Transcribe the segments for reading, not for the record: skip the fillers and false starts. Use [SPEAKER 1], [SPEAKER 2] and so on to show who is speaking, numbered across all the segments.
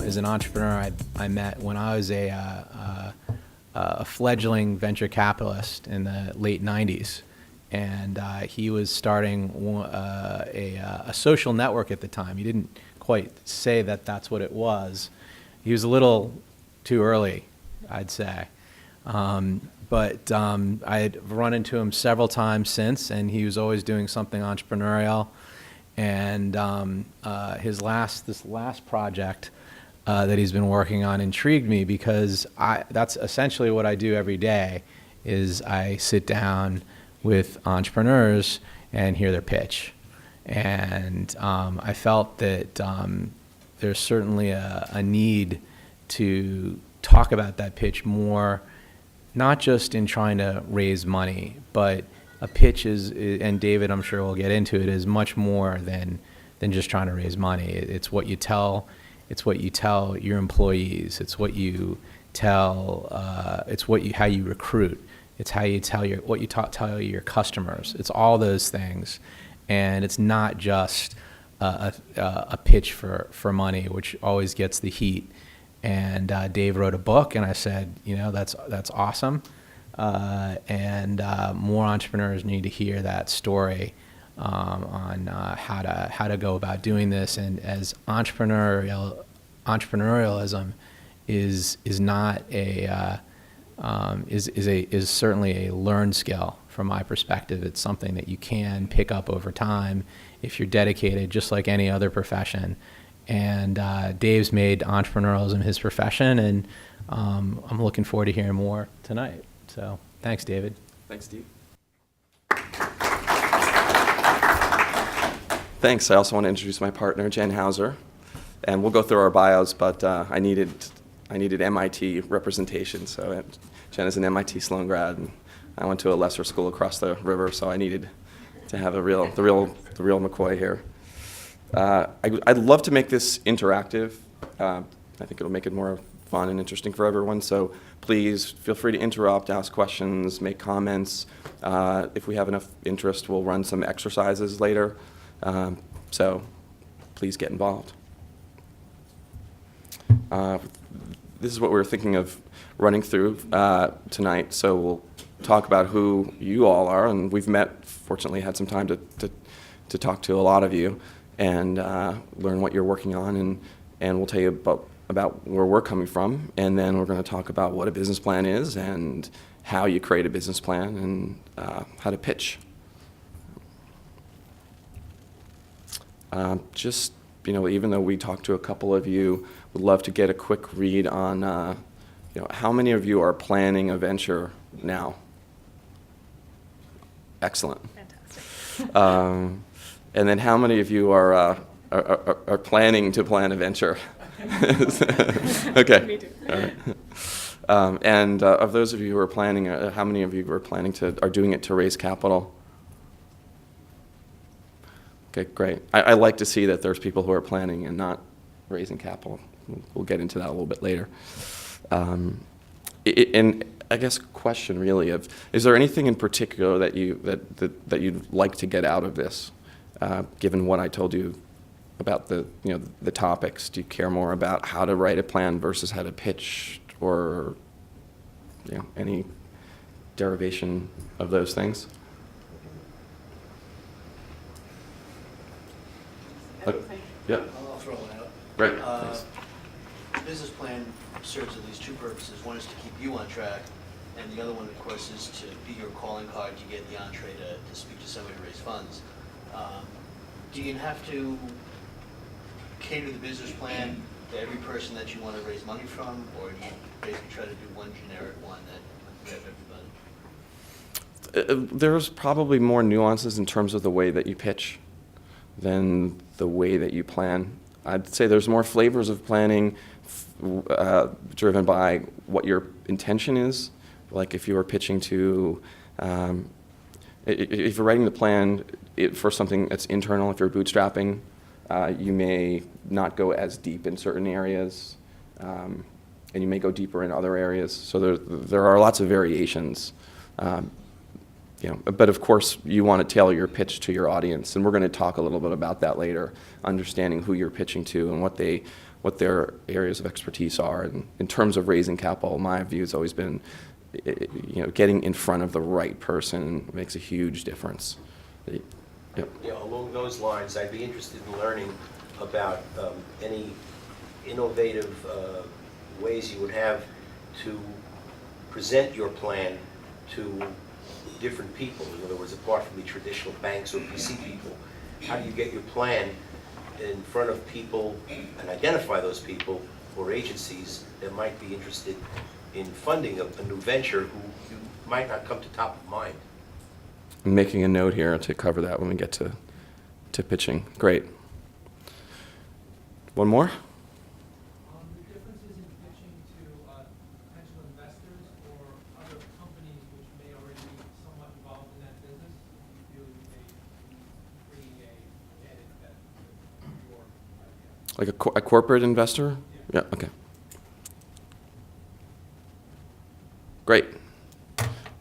[SPEAKER 1] is an entrepreneur I met when I was a fledgling venture capitalist in the late 90s. And he was starting a social network at the time. He didn't quite say that that's what it was. He was a little too early, I'd say. But I had run into him several times since, and he was always doing something entrepreneurial. And this last project that he's been working on intrigued me because that's essentially what I do every day. Is I sit down with entrepreneurs and hear their pitch, and I felt that there's certainly a need to talk about that pitch more. Not just in trying to raise money, but a pitch is, and David, I'm sure we'll get into it, is much more than just trying to raise money. It's what you tell. It's what you tell your employees. It's what you tell. How you recruit. It's how you tell tell your customers. It's all those things, and it's not just a pitch for money, which always gets the heat. And Dave wrote a book, and I said, that's awesome, and more entrepreneurs need to hear that story on how to go about doing this. And as entrepreneurialism is not is certainly a learned skill from my perspective. It's something that you can pick up over time if you're dedicated, just like any other profession. And Dave's made entrepreneurialism his profession, and I'm looking forward to hearing more tonight. So thanks, David.
[SPEAKER 2] Thanks, Steve. Thanks. I also want to introduce my partner, Jen Hauser, and we'll go through our bios, but I needed MIT representation. So Jen is an MIT Sloan grad, and I went to a lesser school across the river, so I needed to have the real McCoy here. I'd love to make this interactive. I think it'll make it more fun and interesting for everyone. So please feel free to interrupt, ask questions, make comments. If we have enough interest, we'll run some exercises later. So please get involved. This is what we're thinking of running through tonight. So we'll talk about who you all are, and we've met, fortunately had some time to talk to a lot of you and learn what you're working on, and we'll tell you about where we're coming from, and then we're going to talk about what a business plan is and how you create a business plan and how to pitch. Even though we talked to a couple of you, would love to get a quick read on, how many of you are planning a venture now? Excellent.
[SPEAKER 3] Fantastic.
[SPEAKER 2] And then how many of you are planning to plan a venture? Okay.
[SPEAKER 3] Me too.
[SPEAKER 2] All right. And of those of you who are planning, how many of you are doing it to raise capital? Okay, great. I like to see that there's people who are planning and not raising capital. We'll get into that a little bit later. And I guess question really is there anything in particular that you'd like to get out of this, given what I told you about the topics? Do you care more about how to write a plan versus how to pitch, or any derivation of those things? Yeah.
[SPEAKER 4] I'll throw one out.
[SPEAKER 2] Great. Thanks.
[SPEAKER 4] The business plan serves at least two purposes. One is to keep you on track, and the other one, of course, is to be your calling card to get the entree to speak to somebody to raise funds. Do you have to cater the business plan to every person that you want to raise money from, or do you basically try to do one generic one that grabs everybody?
[SPEAKER 2] There's probably more nuances in terms of the way that you pitch than the way that you plan. I'd say there's more flavors of planning driven by what your intention is. Like if you were pitching to, if you're writing the plan for something that's internal, if you're bootstrapping, you may not go as deep in certain areas, and you may go deeper in other areas. So there are lots of variations. But of course, you want to tailor your pitch to your audience, and we're going to talk a little bit about that later, understanding who you're pitching to and what they what their areas of expertise are. And in terms of raising capital, my view has always been, getting in front of the right person makes a huge difference. Yep.
[SPEAKER 3] Yeah, along those lines, I'd be interested in learning about any innovative ways you would have to present your plan to different people. In other words, apart from the traditional banks or VC people, how do you get your plan in front of people and identify those people or agencies that might be interested in funding a new venture who you might not come to top of mind?
[SPEAKER 2] I'm making a note here to cover that when we get to pitching. Great. One more?
[SPEAKER 5] The differences in pitching to potential investors or other companies which may already be somewhat involved in that business, you feel you may be bringing a added benefit to your idea?
[SPEAKER 2] Like a corporate investor? Yeah, okay. Great.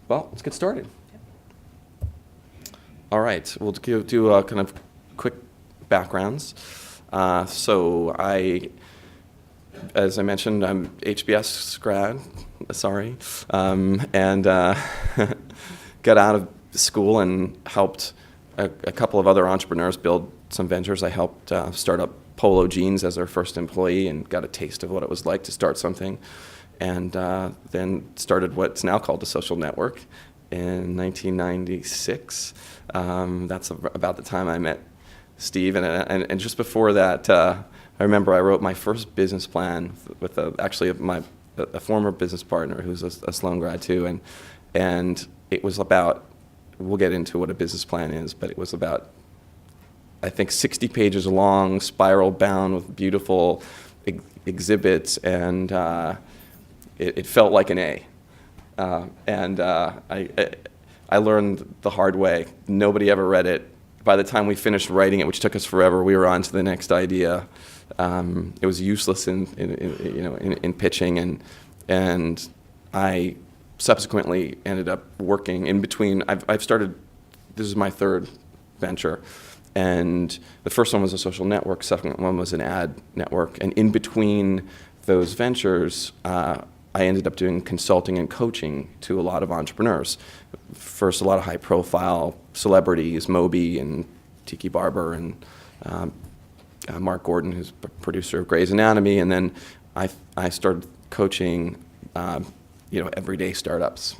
[SPEAKER 2] Well, let's get started. All right, we'll do kind of quick backgrounds. So as I mentioned, I'm HBS grad, sorry, and got out of school and helped a couple of other entrepreneurs build some ventures. I helped start up Polo Jeans as their first employee and got a taste of what it was like to start something, and then started what's now called a social network in 1996. That's about the time I met Steve, and just before that, I remember I wrote my first business plan with actually a former business partner who's a Sloan grad too, and it was about, we'll get into what a business plan is, but it was about, I think, 60 pages long, spiral bound with beautiful exhibits, and it felt like an A. I learned the hard way. Nobody ever read it. By the time we finished writing it, which took us forever, we were on to the next idea. It was useless in pitching, and I subsequently ended up working in between. I've started. This is my third venture, and the first one was a social network. Second one was an ad network, and in between those ventures, I ended up doing consulting and coaching to a lot of entrepreneurs. First, a lot of high-profile celebrities, Moby and Tiki Barber and Mark Gordon, who's a producer of Grey's Anatomy, and then I started coaching, everyday startups,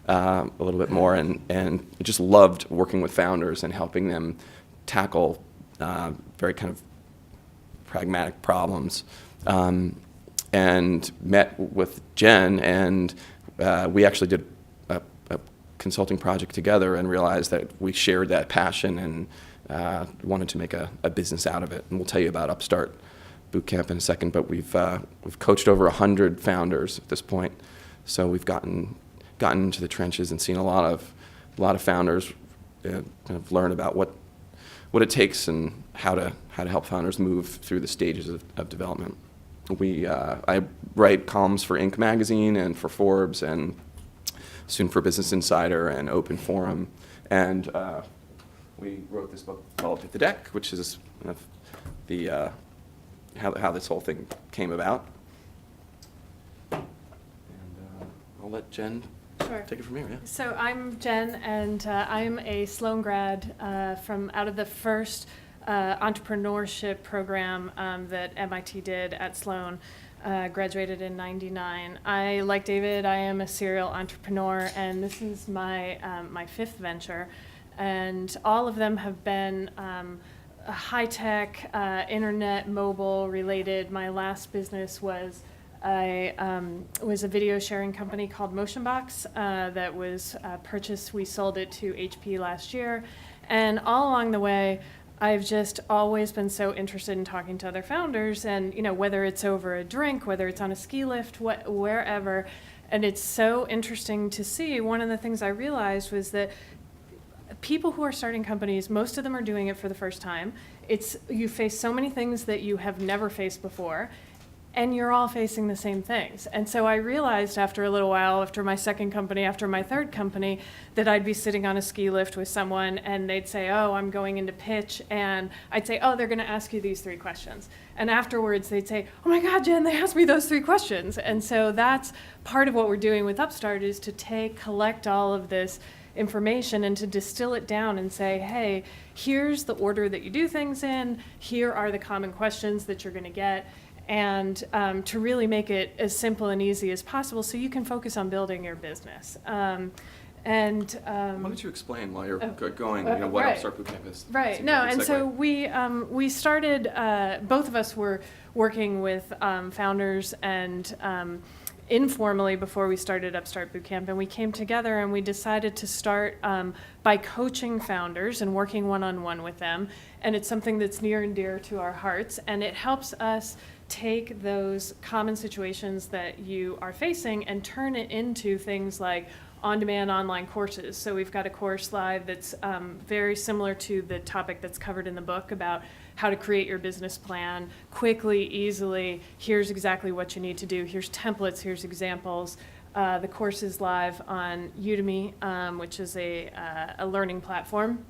[SPEAKER 2] a little bit more, and just loved working with founders and helping them tackle very kind of pragmatic problems. And met with Jen, and we actually did a consulting project together and realized that we shared that passion and wanted to make a business out of it. And we'll tell you about UpStart Bootcamp in a second, but we've coached over 100 founders at this point. So we've gotten into the trenches and seen a lot of founders kind of learn about what it takes and how to help founders move through the stages of development. I write columns for Inc. magazine and for Forbes and soon for Business Insider and Open Forum. And we wrote this book called Hit the Deck, which is kind of the how this whole thing came about. And I'll let Jen take it from here. Yeah.
[SPEAKER 6] So I'm Jen, and I'm a Sloan grad from out of the first entrepreneurship program that MIT did at Sloan. Graduated in '99. Like David, I am a serial entrepreneur, and this is my my fifth venture, and all of them have been high-tech, internet, mobile related. My last business was was a video sharing company called MotionBox that was purchased. We sold it to HP last year, and all along the way, I've just always been so interested in talking to other founders, and whether it's over a drink, whether it's on a ski lift, wherever, and it's so interesting to see. One of the things I realized was that people who are starting companies, most of them are doing it for the first time. You face so many things that you have never faced before, and you're all facing the same things. And so I realized after a little while, after my second company, after my third company, that I'd be sitting on a ski lift with someone and they'd say, oh, I'm going into pitch. And I'd say, oh, they're going to ask you these 3 questions. And afterwards they'd say, oh my God, Jen, they asked me those 3 questions. And so that's part of what we're doing with UpStart, is to collect all of this information and to distill it down and say, hey, here's the order that you do things in, here are the common questions that you're going to get, and to really make it as simple and easy as possible so you can focus on building your business.
[SPEAKER 2] Why don't you explain while you're going, what
[SPEAKER 6] right.
[SPEAKER 2] UpStart Bootcamp is?
[SPEAKER 6] Right.
[SPEAKER 2] Seems
[SPEAKER 6] No,
[SPEAKER 2] like a
[SPEAKER 6] and
[SPEAKER 2] good
[SPEAKER 6] so
[SPEAKER 2] segue.
[SPEAKER 6] we started. Both of us were working with founders and informally before we started UpStart Bootcamp, and we came together and we decided to start by coaching founders and working one-on-one with them. And it's something that's near and dear to our hearts, and it helps us take those common situations that you are facing and turn it into things like on-demand online courses. So we've got a course live that's very similar to the topic that's covered in the book about how to create your business plan quickly, easily. Here's exactly what you need to do. Here's templates, here's examples. The course is live on Udemy, which is a learning platform.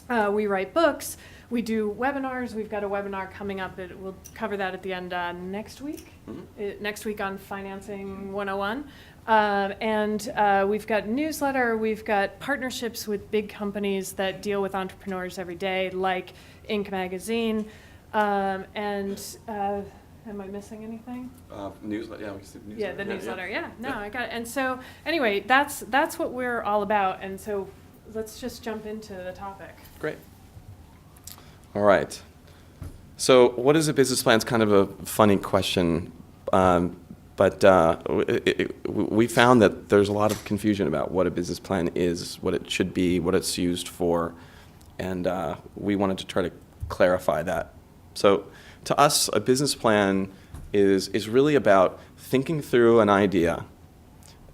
[SPEAKER 6] We write books. We do webinars. We've got a webinar coming up. We'll cover that at the end next week.
[SPEAKER 2] Mm-hmm.
[SPEAKER 6] Next week on Financing 101. And we've got newsletter. We've got partnerships with big companies that deal with entrepreneurs every day, like Inc. Magazine. Am I missing anything?
[SPEAKER 2] Newsletter, yeah, we said newsletter.
[SPEAKER 6] Yeah, the newsletter. Yeah, no,
[SPEAKER 2] Yeah.
[SPEAKER 6] I got it. And so anyway, that's what we're all about. And so let's just jump into the topic.
[SPEAKER 2] Great. All right. So what is a business plan? It's kind of a funny question, but we found that there's a lot of confusion about what a business plan is, what it should be, what it's used for, and we wanted to try to clarify that. So to us, a business plan is really about thinking through an idea,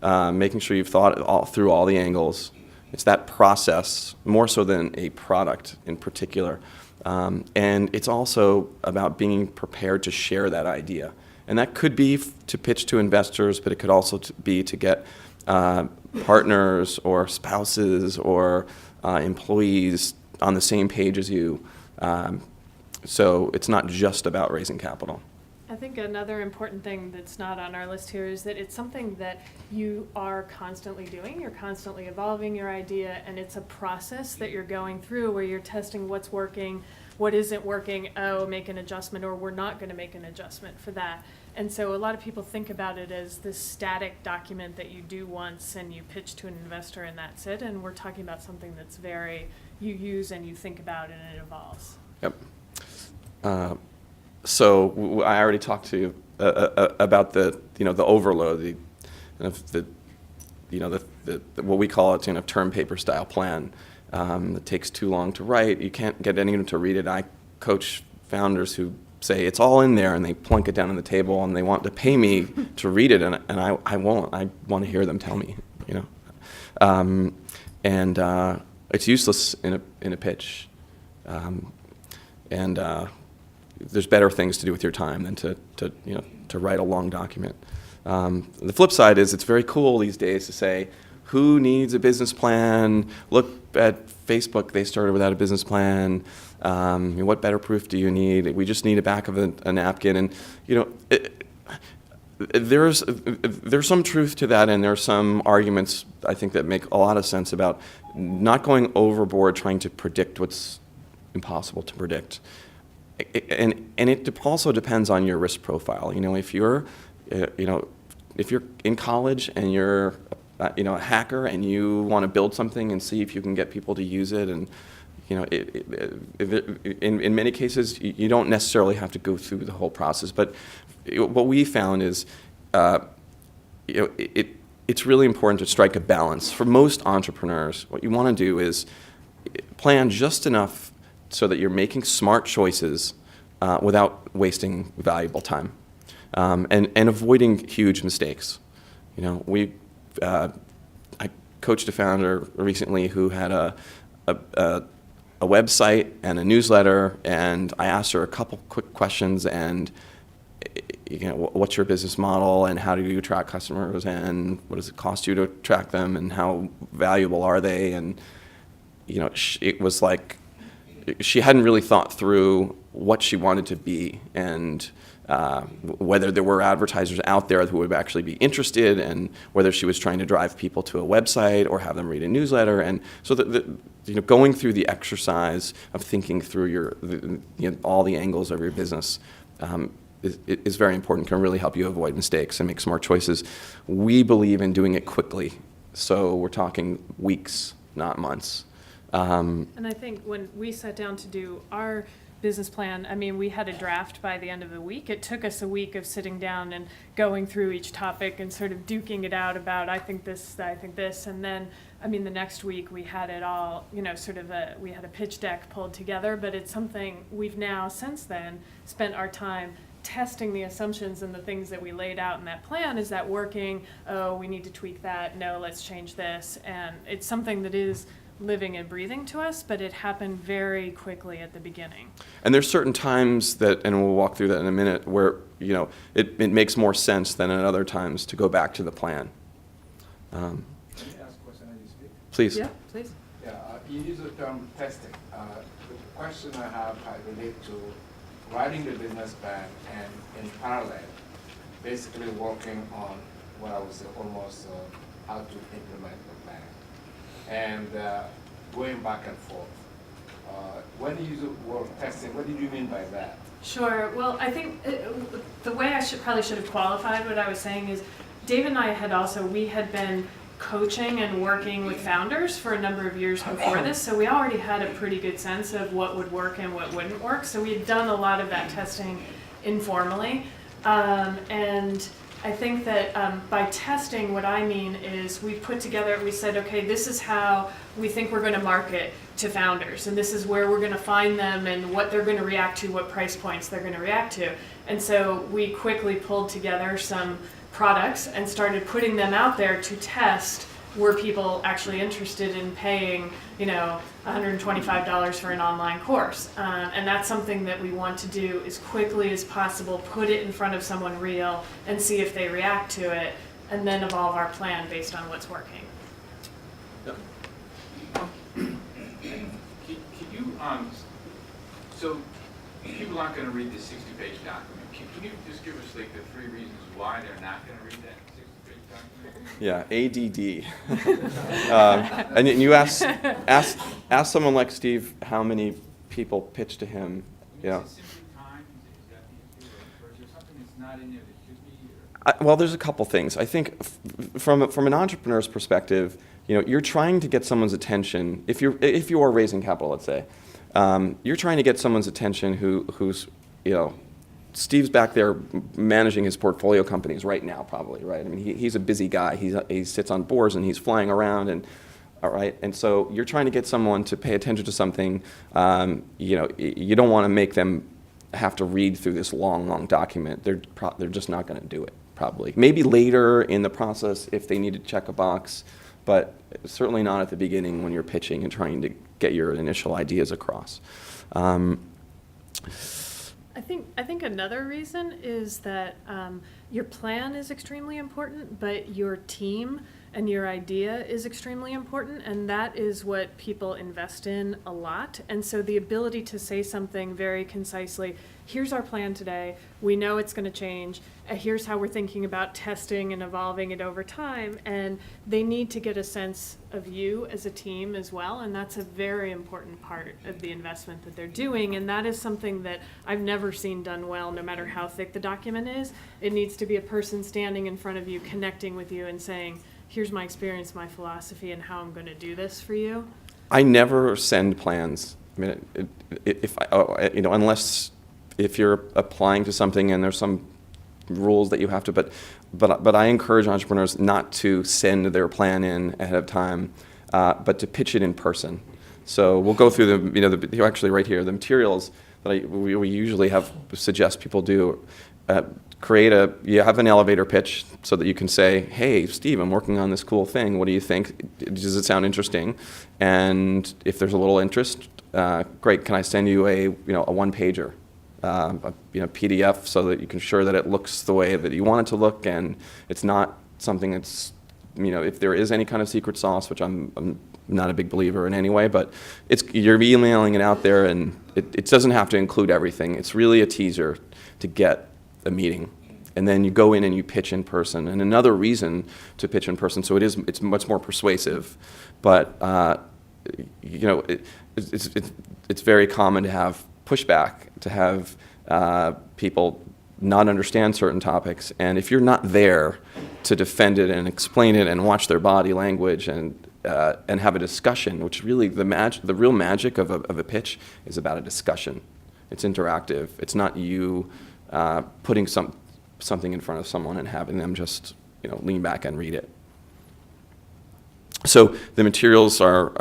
[SPEAKER 2] making sure you've thought through all the angles. It's that process, more so than a product in particular. And it's also about being prepared to share that idea. And that could be to pitch to investors, but it could also be to get partners or spouses or employees on the same page as you. So it's not just about raising capital.
[SPEAKER 6] I think another important thing that's not on our list here is that it's something that you are constantly doing. You're constantly evolving your idea, and it's a process that you're going through where you're testing what's working, what isn't working, make an adjustment, or we're not going to make an adjustment for that. And so a lot of people think about it as this static document that you do once and you pitch to an investor and that's it. And we're talking about something that's you use and you think about and it evolves.
[SPEAKER 2] Yep. So I already talked to you about the overload, the what we call it, term paper style plan. It takes too long to write. You can't get anyone to read it. I coach founders who say it's all in there and they plunk it down on the table and they want to pay me to read it, and I won't. I want to hear them tell me, and it's useless in a pitch. There's better things to do with your time than to write a long document. The flip side is it's very cool these days to say, who needs a business plan? Look at Facebook, they started without a business plan. What better proof do you need? We just need a back of a napkin. And there's some truth to that, and there are some arguments I think that make a lot of sense about not going overboard trying to predict what's impossible to predict. And it also depends on your risk profile. If you're in college and you're a hacker and you want to build something and see if you can get people to use it, and in many cases you don't necessarily have to go through the whole process. But what we found is it's really important to strike a balance. For most entrepreneurs, what you want to do is plan just enough so that you're making smart choices without wasting valuable time, and avoiding huge mistakes. I coached a founder recently who had a website and a newsletter, and I asked her a couple quick questions, and what's your business model and how do you attract customers and what does it cost you to attract them and how valuable are they? And, it was like she hadn't really thought through what she wanted to be and whether there were advertisers out there who would actually be interested and whether she was trying to drive people to a website or have them read a newsletter. And so going through the exercise of thinking through all the angles of your business is very important, can really help you avoid mistakes and make smart choices. We believe in doing it quickly. So we're talking weeks, not months.
[SPEAKER 6] And I think when we sat down to do our business plan, I mean, we had a draft by the end of the week. It took us a week of sitting down and going through each topic and sort of duking it out about, I think this, and then, I mean, the next week we had it all, we had a pitch deck pulled together, but it's something we've now, since then, spent our time testing the assumptions and the things that we laid out in that plan. Is that working? Oh, we need to tweak that. No, let's change this. And it's something that is living and breathing to us, but it happened very quickly at the beginning.
[SPEAKER 2] And there's certain times that, and we'll walk through that in a minute, where it makes more sense than at other times to go back to the plan.
[SPEAKER 7] Let me ask a question as you speak.
[SPEAKER 2] Please.
[SPEAKER 6] Yeah, please.
[SPEAKER 7] Yeah, you use the term testing. The question I have relates to writing the business plan and in parallel, basically working on what I would say almost how to implement the plan. And going back and forth. When you use the word testing, what did you mean by that?
[SPEAKER 6] Sure. Well, I think the way I probably should have qualified what I was saying is Dave and I we had been coaching and working with founders for a number of years before this, so we already had a pretty good sense of what would work and what wouldn't work. So we had done a lot of that testing informally. And I think that by testing, what I mean is we said, okay, this is how we think we're going to market to founders, and this is where we're going to find them and what they're going to react to, what price points they're going to react to. And so we quickly pulled together some products and started putting them out there to test. Were people actually interested in paying, $125 for an online course? And that's something that we want to do as quickly as possible, put it in front of someone real and see if they react to it, and then evolve our plan based on what's working.
[SPEAKER 8] Can you, so people aren't going to read this 60-page document. Can you just give us like the 3 reasons why they're not going to read that 60-page document?
[SPEAKER 2] Yeah, ADD. And you ask someone like Steve how many people pitch to him.
[SPEAKER 8] Is it simply time? Is that the issue? Or is there something that's not in there that should be?
[SPEAKER 2] Well, there's a couple things. I think from an entrepreneur's perspective, you're trying to get someone's attention. If you are raising capital, let's say, you're trying to get someone's attention who's Steve's back there managing his portfolio companies right now, probably, right? I mean, he's a busy guy. He sits on boards and he's flying around, and all right. And so you're trying to get someone to pay attention to something. You don't want to make them have to read through this long document. They're just not going to do it, probably. Maybe later in the process if they need to check a box, but certainly not at the beginning when you're pitching and trying to get your initial ideas across.
[SPEAKER 6] I think another reason is that your plan is extremely important, but your team and your idea is extremely important, and that is what people invest in a lot. And so the ability to say something very concisely, here's our plan today, we know it's going to change, here's how we're thinking about testing and evolving it over time, and they need to get a sense of you as a team as well, and that's a very important part of the investment that they're doing, and that is something that I've never seen done well, no matter how thick the document is. It needs to be a person standing in front of you, connecting with you and saying, here's my experience, my philosophy, and how I'm going to do this for you.
[SPEAKER 2] I never send plans. I mean, unless if you're applying to something and there's some rules that you have to, but I encourage entrepreneurs not to send their plan in ahead of time, but to pitch it in person. So we'll go through actually right here, the materials that we usually suggest people do. You have an elevator pitch so that you can say, hey, Steve, I'm working on this cool thing. What do you think? Does it sound interesting? And if there's a little interest, great. Can I send you a one-pager? PDF so that you can ensure that it looks the way that you want it to look, and it's not something that's, if there is any kind of secret sauce, which I'm not a big believer in anyway, but you're emailing it out there, and it doesn't have to include everything. It's really a teaser to get a meeting. And then you go in and you pitch in person. And another reason to pitch in person, so it's much more persuasive, but it's very common to have pushback, to have people not understand certain topics. And if you're not there to defend it and explain it and watch their body language and have a discussion, which really the real magic of a pitch is about a discussion. It's interactive. It's not you putting something in front of someone and having them just lean back and read it. So the materials are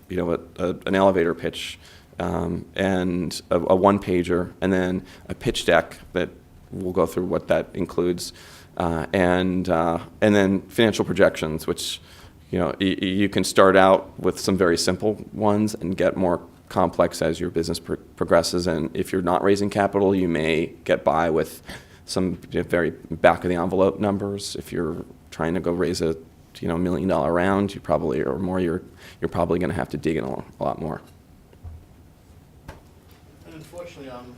[SPEAKER 2] an elevator pitch and a one-pager, and then a pitch deck that we'll go through what that includes, and then financial projections, which you can start out with some very simple ones and get more complex as your business progresses. And if you're not raising capital, you may get by with some very back-of-the-envelope numbers. If you're trying to go raise a $1 million round, you're probably going to have to dig in a lot more.
[SPEAKER 4] And unfortunately, I'm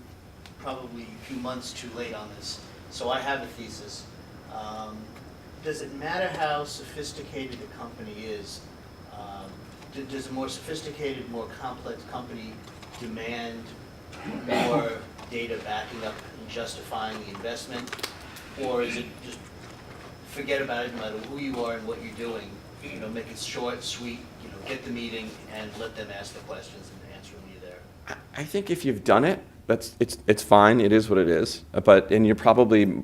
[SPEAKER 4] probably a few months too late on this, so I have a thesis. Does it matter how sophisticated a company is? Does a more sophisticated, more complex company demand more data backing up and justifying the investment? Or is it just forget about it no matter who you are and what you're doing? Make it short, sweet, get the meeting and let them ask the questions and answer when you're there.
[SPEAKER 2] I think if you've done it, it's fine. It is what it is. And you're probably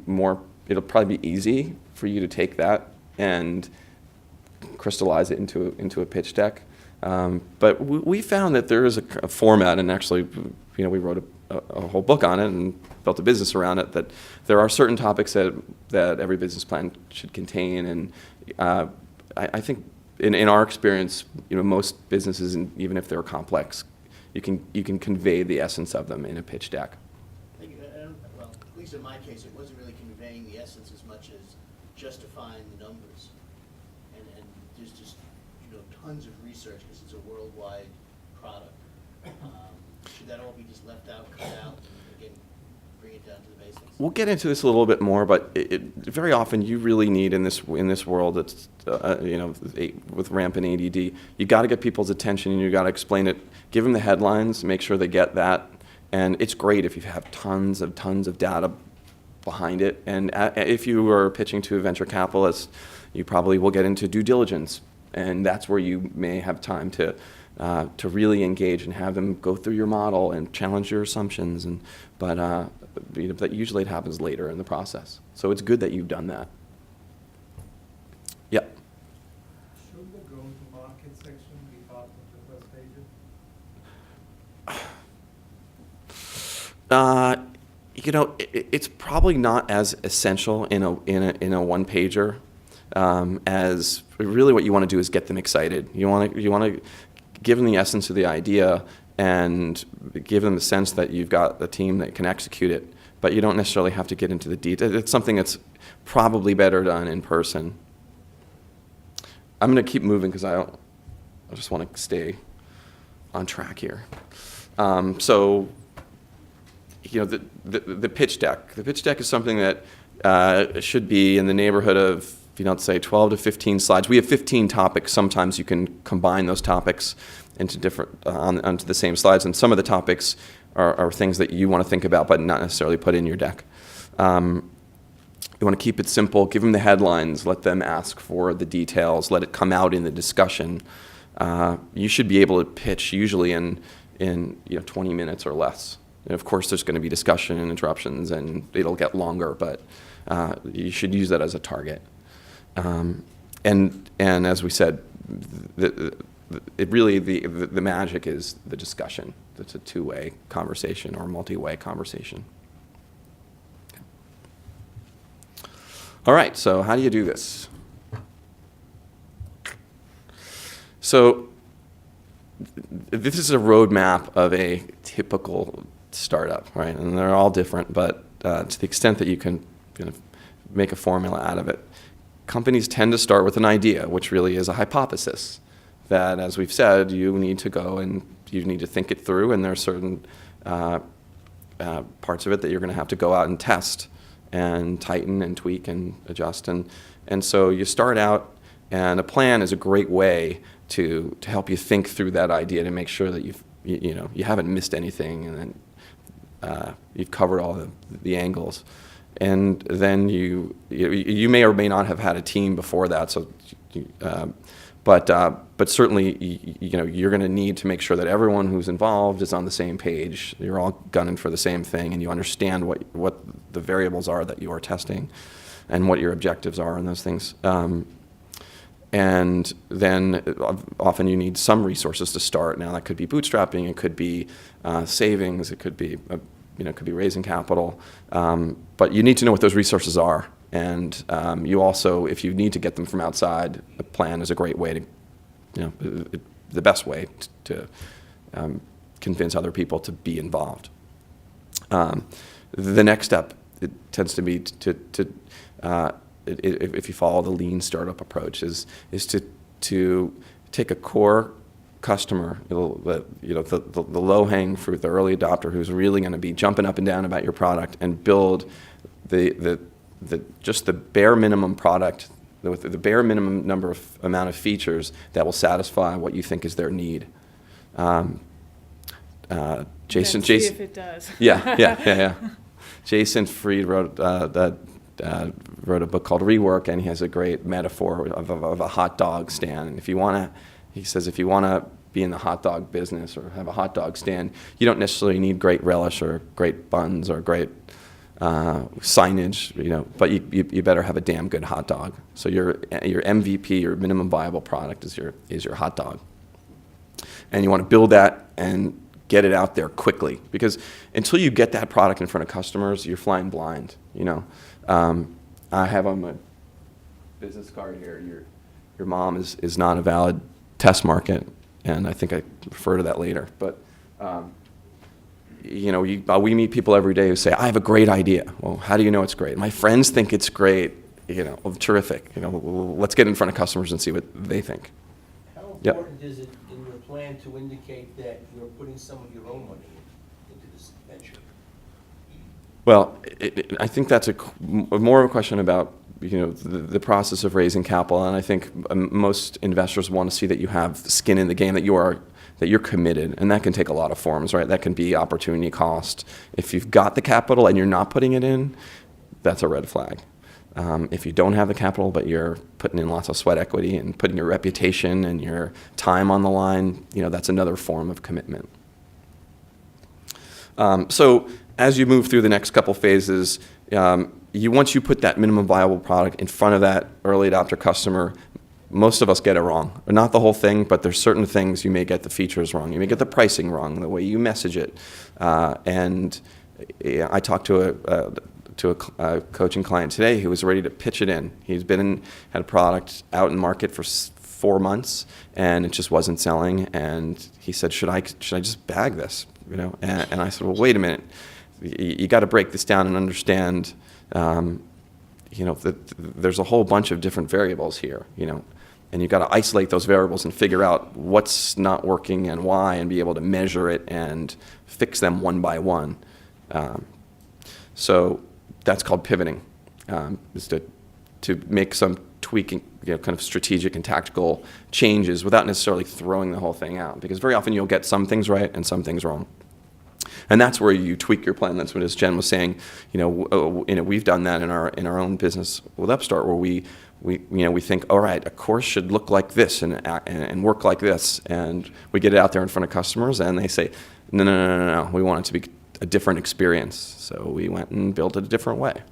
[SPEAKER 2] it'll probably be easy for you to take that and crystallize it into a pitch deck. But we found that there is a format, and actually, we wrote a whole book on it and built a business around it, that there are certain topics that every business plan should contain. And I think in our experience, most businesses, even if they're complex, you can convey the essence of them in a pitch deck.
[SPEAKER 4] Well, at least in my case, it wasn't really conveying the essence as much as justifying the numbers. And there's just tons of research because it's a worldwide product. Should that all be just left out, cut out, and again, bring it down to the basics?
[SPEAKER 2] We'll get into this a little bit more, but very often you really need in this world that's with rampant ADD, you got to get people's attention and you got to explain it. Give them the headlines, make sure they get that, and it's great if you have tons of data behind it. And if you are pitching to a venture capitalist, you probably will get into due diligence, and that's where you may have time to really engage and have them go through your model and challenge your assumptions. But usually it happens later in the process. So it's good that you've done that. Yep.
[SPEAKER 5] Should the go-to-market section be part of the first pages?
[SPEAKER 2] It's probably not as essential in a one pager as really what you want to do is get them excited. You want to give them the essence of the idea and give them the sense that you've got a team that can execute it, but you don't necessarily have to get into the details. It's something that's probably better done in person. I'm going to keep moving because I just want to stay on track here. The pitch deck. The pitch deck is something that should be in the neighborhood of, say 12 to 15 slides. We have 15 topics. Sometimes you can combine those topics into different onto the same slides, and some of the topics are things that you want to think about, but not necessarily put in your deck. You want to keep it simple. Give them the headlines. Let them ask for the details. Let it come out in the discussion. You should be able to pitch usually in 20 minutes or less. And of course, there's going to be discussion and interruptions, and it'll get longer, but you should use that as a target. And as we said, the magic is the discussion. It's a two-way conversation or multi-way conversation. Okay. All right, so how do you do this? So this is a roadmap of a typical startup, right? And they're all different, but to the extent that you can make a formula out of it, companies tend to start with an idea, which really is a hypothesis that, as we've said, you need to go and you need to think it through, and there are certain parts of it that you're going to have to go out and test and tighten and tweak and adjust. And so you start out, and a plan is a great way to help you think through that idea to make sure that you haven't missed anything, and then you've covered all the angles. And then you may or may not have had a team before that, so but certainly you're going to need to make sure that everyone who's involved is on the same page. You're all gunning for the same thing, and you understand what the variables are that you are testing, and what your objectives are, and those things. And then often you need some resources to start. Now that could be bootstrapping, it could be savings, it could be could be raising capital. But you need to know what those resources are. And you also, if you need to get them from outside, a plan is a great way to, the best way to convince other people to be involved. The next step, it tends to be if you follow the lean startup approach, is to take a core customer, the low-hanging fruit, the early adopter who's really going to be jumping up and down about your product, and build just the bare minimum product with the bare minimum amount of features that will satisfy what you think is their need. Jason,
[SPEAKER 6] See if it does.
[SPEAKER 2] Yeah. Jason Fried wrote a book called Rework, and he has a great metaphor of a hot dog stand. And he says if you want to be in the hot dog business or have a hot dog stand, you don't necessarily need great relish or great buns or great signage, but you better have a damn good hot dog. So your MVP, your minimum viable product, is your hot dog, and you want to build that and get it out there quickly, because until you get that product in front of customers, you're flying blind. I have on my business card here, your mom is not a valid test market, and I think I refer to that later. But we meet people every day who say, I have a great idea. Well, how do you know it's great? My friends think it's great. Terrific. Let's get in front of customers and see what they think.
[SPEAKER 3] How
[SPEAKER 2] Yep.
[SPEAKER 3] important is it in your plan to indicate that you're putting some of your own money into this venture?
[SPEAKER 2] Well, I think that's more of a question about the process of raising capital, and I think most investors want to see that you have skin in the game, that you're committed, and that can take a lot of forms, right? That can be opportunity cost. If you've got the capital and you're not putting it in, that's a red flag. If you don't have the capital but you're putting in lots of sweat equity and putting your reputation and your time on the line, that's another form of commitment. So as you move through the next couple phases, once you put that minimum viable product in front of that early adopter customer, most of us get it wrong. Not the whole thing, but there's certain things you may get the features wrong. You may get the pricing wrong, the way you message it. And I talked to a coaching client today who was ready to pitch it in. He's had a product out in market for 4 months, and it just wasn't selling. And he said, should I just bag this? And I said, well, wait a minute. You got to break this down and understand, that there's a whole bunch of different variables here, and you got to isolate those variables and figure out what's not working and why, and be able to measure it and fix them one by one. So that's called pivoting, is to make some tweaking, kind of strategic and tactical changes without necessarily throwing the whole thing out, because very often you'll get some things right and some things wrong. And that's where you tweak your plan. That's what, as Jen was saying, we've done that in our own business with UpStart, where we think, all right, a course should look like this and work like this, and we get it out there in front of customers, and they say, no, we want it to be a different experience. So we went and built it a different way.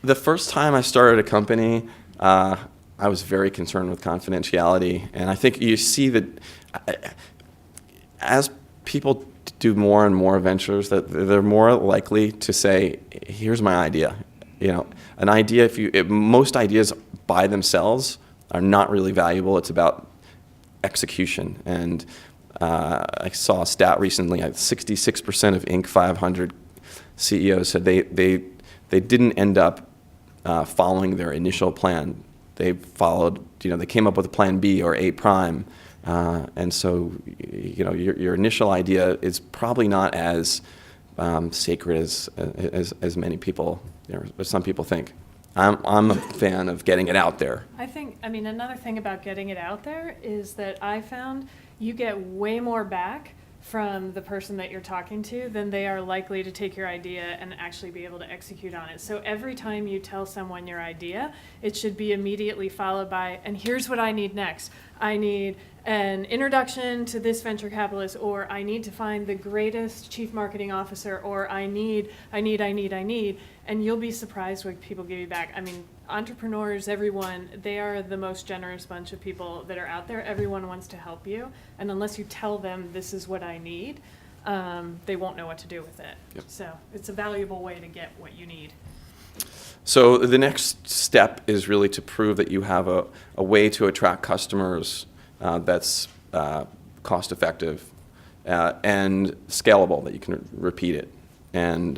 [SPEAKER 2] The first time I started a company, I was very concerned with confidentiality, and I think you see that as people do more and more ventures, that they're more likely to say, "Here's my idea." An idea. Most ideas by themselves are not really valuable. It's about execution. And I saw a stat recently, 66% of Inc. 500 CEOs said they didn't end up following their initial plan. They followed, they came up with a plan B or A prime. And so, your initial idea is probably not as sacred as many people, as some people think. I'm a fan of getting it out there.
[SPEAKER 6] I mean, another thing about getting it out there is that I found you get way more back from the person that you're talking to than they are likely to take your idea and actually be able to execute on it. So every time you tell someone your idea, it should be immediately followed by, and here's what I need next. I need an introduction to this venture capitalist, or I need to find the greatest chief marketing officer, or I need, and you'll be surprised what people give you back. I mean, entrepreneurs, everyone, they are the most generous bunch of people that are out there. Everyone wants to help you, and unless you tell them this is what I need, they won't know what to do with it.
[SPEAKER 2] Yep.
[SPEAKER 6] So it's a valuable way to get what you need.
[SPEAKER 2] So the next step is really to prove that you have a way to attract customers that's cost effective and scalable, that you can repeat it, and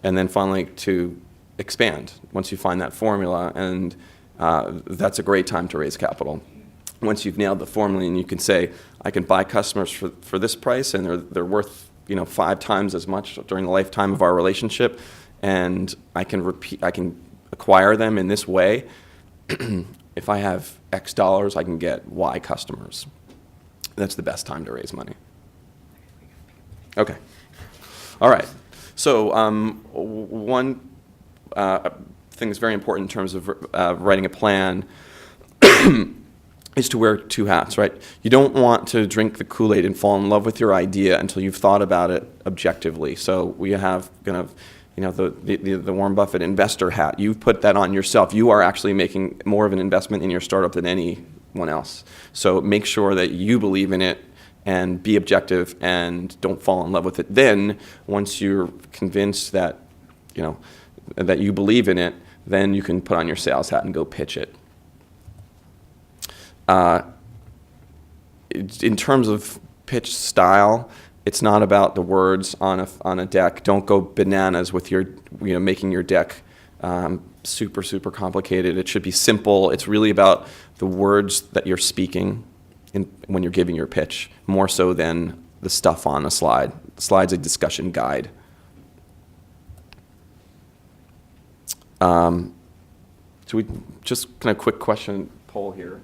[SPEAKER 2] then finally to expand once you find that formula, and that's a great time to raise capital. Once you've nailed the formula and you can say, I can buy customers for this price, and they're worth 5 times as much during the lifetime of our relationship, and I can acquire them in this way. If I have X dollars, I can get Y customers. That's the best time to raise money. Okay. All right. So one thing that's very important in terms of writing a plan is to wear 2 hats, right? You don't want to drink the Kool-Aid and fall in love with your idea until you've thought about it objectively. So we have kind of the Warren Buffett investor hat. You've put that on yourself. You are actually making more of an investment in your startup than anyone else. So make sure that you believe in it and be objective and don't fall in love with it. Then, once you're convinced that, that you believe in it, then you can put on your sales hat and go pitch it. In terms of pitch style, it's not about the words on a deck. Don't go bananas with your, making your deck super complicated. It should be simple. It's really about the words that you're speaking when you're giving your pitch, more so than the stuff on a slide. The slide's a discussion guide. So we just kind of quick question poll here.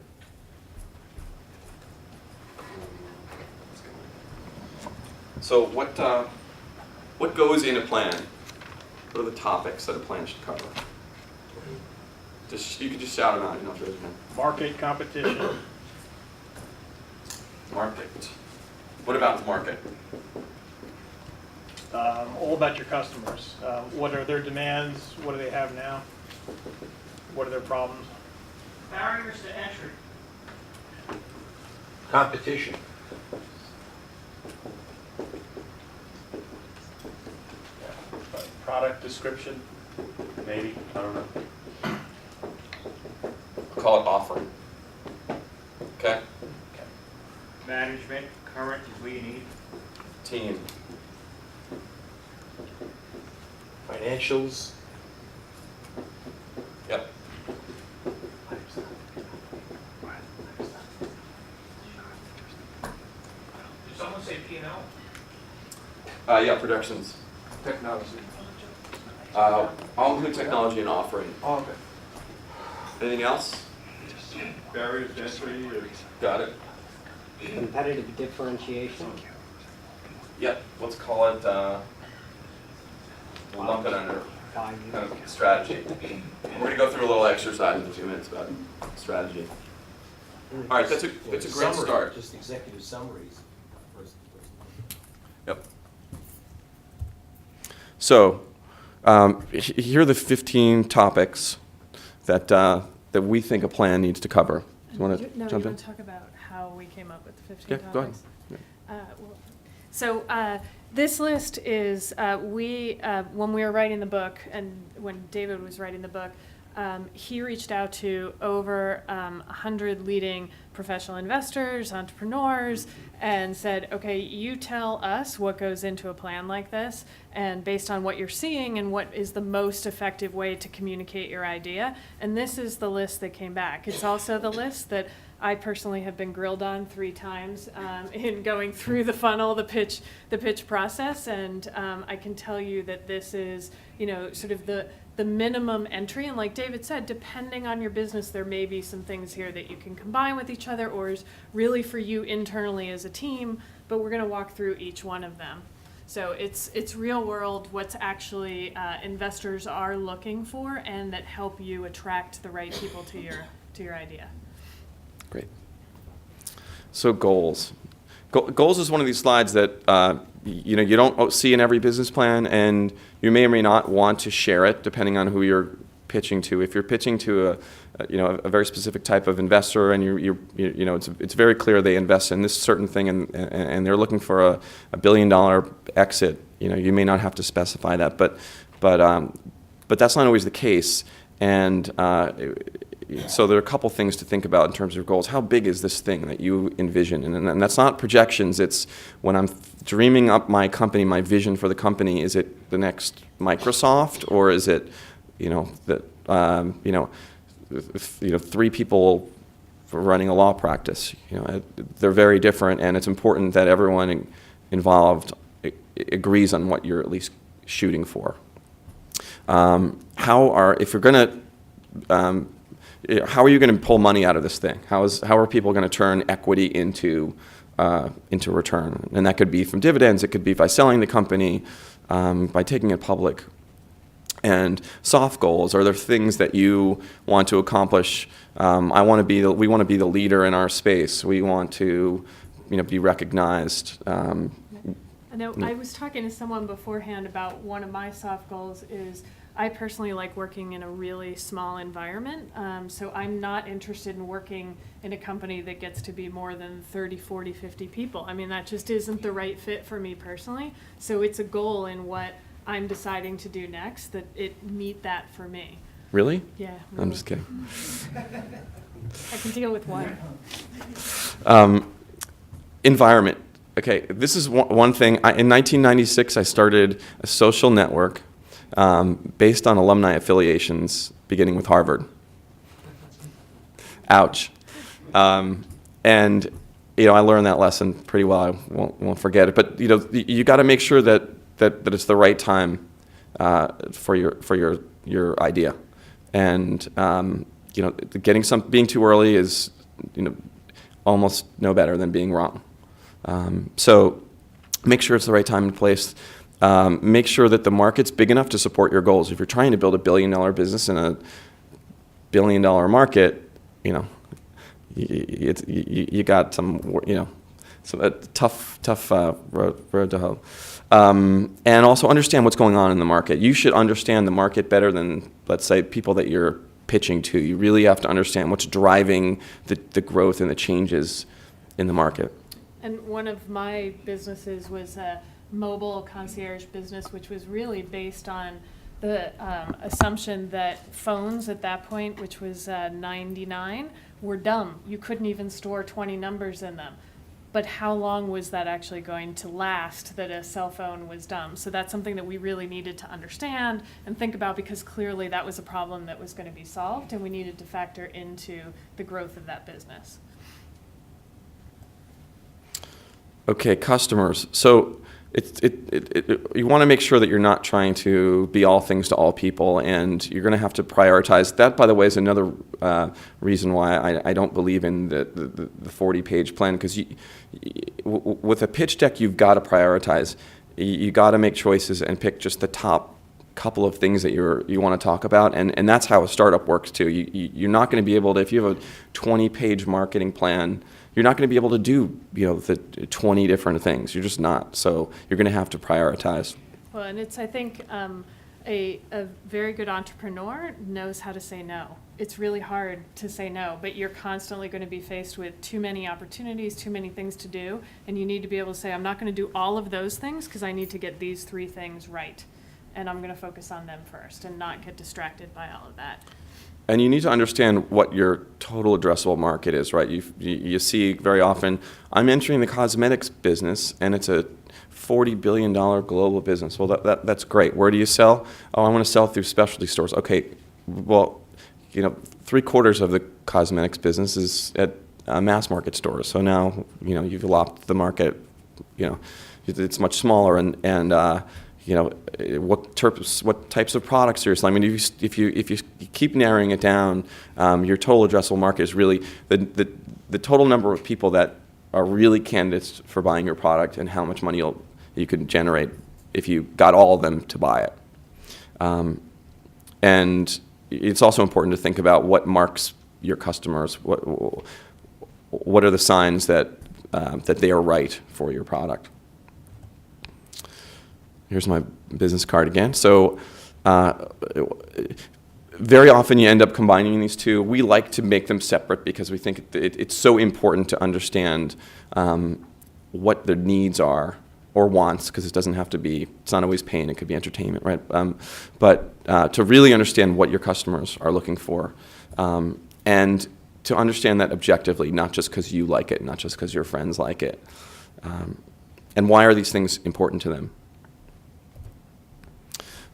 [SPEAKER 2] So what goes in a plan? What are the topics that a plan should cover? You could just shout them out. You don't have to raise your hand.
[SPEAKER 9] Market, competition.
[SPEAKER 2] Market. What about the market?
[SPEAKER 9] All about your customers. What are their demands? What do they have now? What are their problems?
[SPEAKER 5] Barriers to entry.
[SPEAKER 3] Competition.
[SPEAKER 9] Product description, maybe, I don't know.
[SPEAKER 2] I'll call it offering. Okay?
[SPEAKER 9] Management, current is what you need.
[SPEAKER 2] Team.
[SPEAKER 3] Financials.
[SPEAKER 2] Yep.
[SPEAKER 5] Did someone say P&L?
[SPEAKER 2] Yeah, projections.
[SPEAKER 7] Technology.
[SPEAKER 2] I'll include technology and offering.
[SPEAKER 7] Oh, okay.
[SPEAKER 2] Anything else?
[SPEAKER 9] Barriers to entry.
[SPEAKER 2] Got it.
[SPEAKER 10] Competitive differentiation.
[SPEAKER 2] Yep. Let's call it. We'll lump it under
[SPEAKER 10] Value.
[SPEAKER 2] kind of strategy. We're going to go through a little exercise in 2 minutes about strategy. All right, that's a great
[SPEAKER 3] Summary,
[SPEAKER 2] start.
[SPEAKER 3] Just executive summaries.
[SPEAKER 2] Yep. So, here are the 15 topics that we think a plan needs to cover. You want to
[SPEAKER 6] No,
[SPEAKER 2] jump
[SPEAKER 6] you
[SPEAKER 2] in?
[SPEAKER 6] want to talk about how we came up with the 15
[SPEAKER 2] Yeah, go ahead.
[SPEAKER 6] topics? This list is, when we were writing the book, and when David was writing the book, He reached out to over 100 leading professional investors, entrepreneurs, and said, okay, you tell us what goes into a plan like this, and based on what you're seeing and what is the most effective way to communicate your idea. And this is the list that came back. It's also the list that I personally have been grilled on 3 times in going through the funnel, the pitch process, and I can tell you that this is, sort of the minimum entry. And like David said, depending on your business, there may be some things here that you can combine with each other, or is really for you internally as a team. But we're going to walk through each one of them. So it's real world, what's actually investors are looking for, and that help you attract the right people to your idea.
[SPEAKER 2] Great. So goals. Goals is one of these slides that you don't see in every business plan, and you may or may not want to share it depending on who you're pitching to. If you're pitching to a very specific type of investor, and it's very clear they invest in this certain thing, and they're looking for a $1 billion exit, you may not have to specify that, but that's not always the case, and so there are a couple things to think about in terms of goals. How big is this thing that you envision? And that's not projections. It's when I'm dreaming up my company, my vision for the company. Is it the next Microsoft, or is it, 3 people for running a law practice? They're very different, and it's important that everyone involved agrees on what you're at least shooting for. How are you going to pull money out of this thing? How are people going to turn equity into return? And that could be from dividends. It could be by selling the company, by taking it public. And soft goals, are there things that you want to accomplish? We want to be the leader in our space. We want to, be recognized.
[SPEAKER 6] I know I was talking to someone beforehand about one of my soft goals is I personally like working in a really small environment, so I'm not interested in working in a company that gets to be more than 30, 40, 50 people. I mean, that just isn't the right fit for me personally, so it's a goal in what I'm deciding to do next that it meet that for me.
[SPEAKER 2] Really?
[SPEAKER 6] Yeah. Really.
[SPEAKER 2] I'm just kidding.
[SPEAKER 6] I can deal with one.
[SPEAKER 2] Environment. Okay, this is one thing. In 1996, I started a social network based on alumni affiliations, beginning with Harvard. Ouch. And I learned that lesson pretty well. I won't forget it. But you got to make sure that it's the right time for your idea. And being too early is almost no better than being wrong. So make sure it's the right time and place. Make sure that the market's big enough to support your goals. If you're trying to build a $1 billion business in a $1 billion market, you got some tough road to hoe. And also understand what's going on in the market. You should understand the market better than, let's say, people that you're pitching to. You really have to understand what's driving the growth and the changes in the market.
[SPEAKER 6] And one of my businesses was a mobile concierge business, which was really based on the assumption that phones at that point, which was 99, were dumb. You couldn't even store 20 numbers in them. But how long was that actually going to last that a cell phone was dumb? So that's something that we really needed to understand and think about, because clearly that was a problem that was going to be solved, and we needed to factor into the growth of that business.
[SPEAKER 2] Okay, customers. So you want to make sure that you're not trying to be all things to all people, and you're going to have to prioritize. That, by the way, is another reason why I don't believe in the 40-page plan, because with a pitch deck, you've got to prioritize. You got to make choices and pick just the top couple of things that you want to talk about, and that's how a startup works too. You're not going to be able to, if you have a 20-page marketing plan, you're not going to be able to do the 20 different things. You're just not. So you're going to have to prioritize.
[SPEAKER 6] Well, and it's, I think, a very good entrepreneur knows how to say no. It's really hard to say no, but you're constantly going to be faced with too many opportunities, too many things to do, and you need to be able to say, I'm not going to do all of those things because I need to get these 3 things right. and I'm going to focus on them first and not get distracted by all of that.
[SPEAKER 2] And you need to understand what your total addressable market is, right? You see very often, I'm entering the cosmetics business, and it's a $40 billion global business. Well, that's great. Where do you sell? Oh, I want to sell through specialty stores. Okay, well, 3/4 of the cosmetics business is at mass market stores. So now, you've lopped the market. It's much smaller, and what types of products are you selling? I mean, if you keep narrowing it down, your total addressable market is really the total number of people that are really candidates for buying your product, and how much money you could generate if you got all of them to buy it. And it's also important to think about what marks your customers. What are the signs that they are right for your product? Here's my business card again. So very often you end up combining these two. We like to make them separate because we think it's so important to understand what their needs are or wants, because it doesn't have to be, it's not always pain, it could be entertainment, right? But to really understand what your customers are looking for, and to understand that objectively, not just because you like it, not just because your friends like it. And why are these things important to them?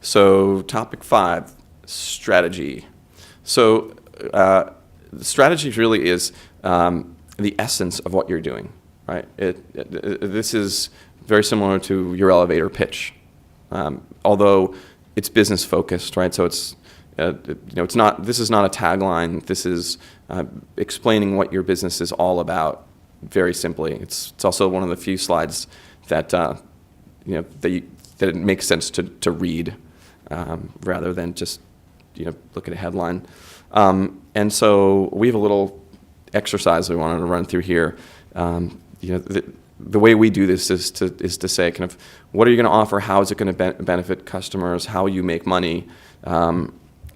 [SPEAKER 2] So topic 5, strategy. So strategy really is the essence of what you're doing, right? This is very similar to your elevator pitch, although it's business focused, right? So it's it's not. This is not a tagline. This is explaining what your business is all about, very simply. It's also one of the few slides that that it makes sense to read rather than just look at a headline. And so we have a little exercise we wanted to run through here. The way we do this is to say kind of what are you going to offer, how is it going to benefit customers, how you make money,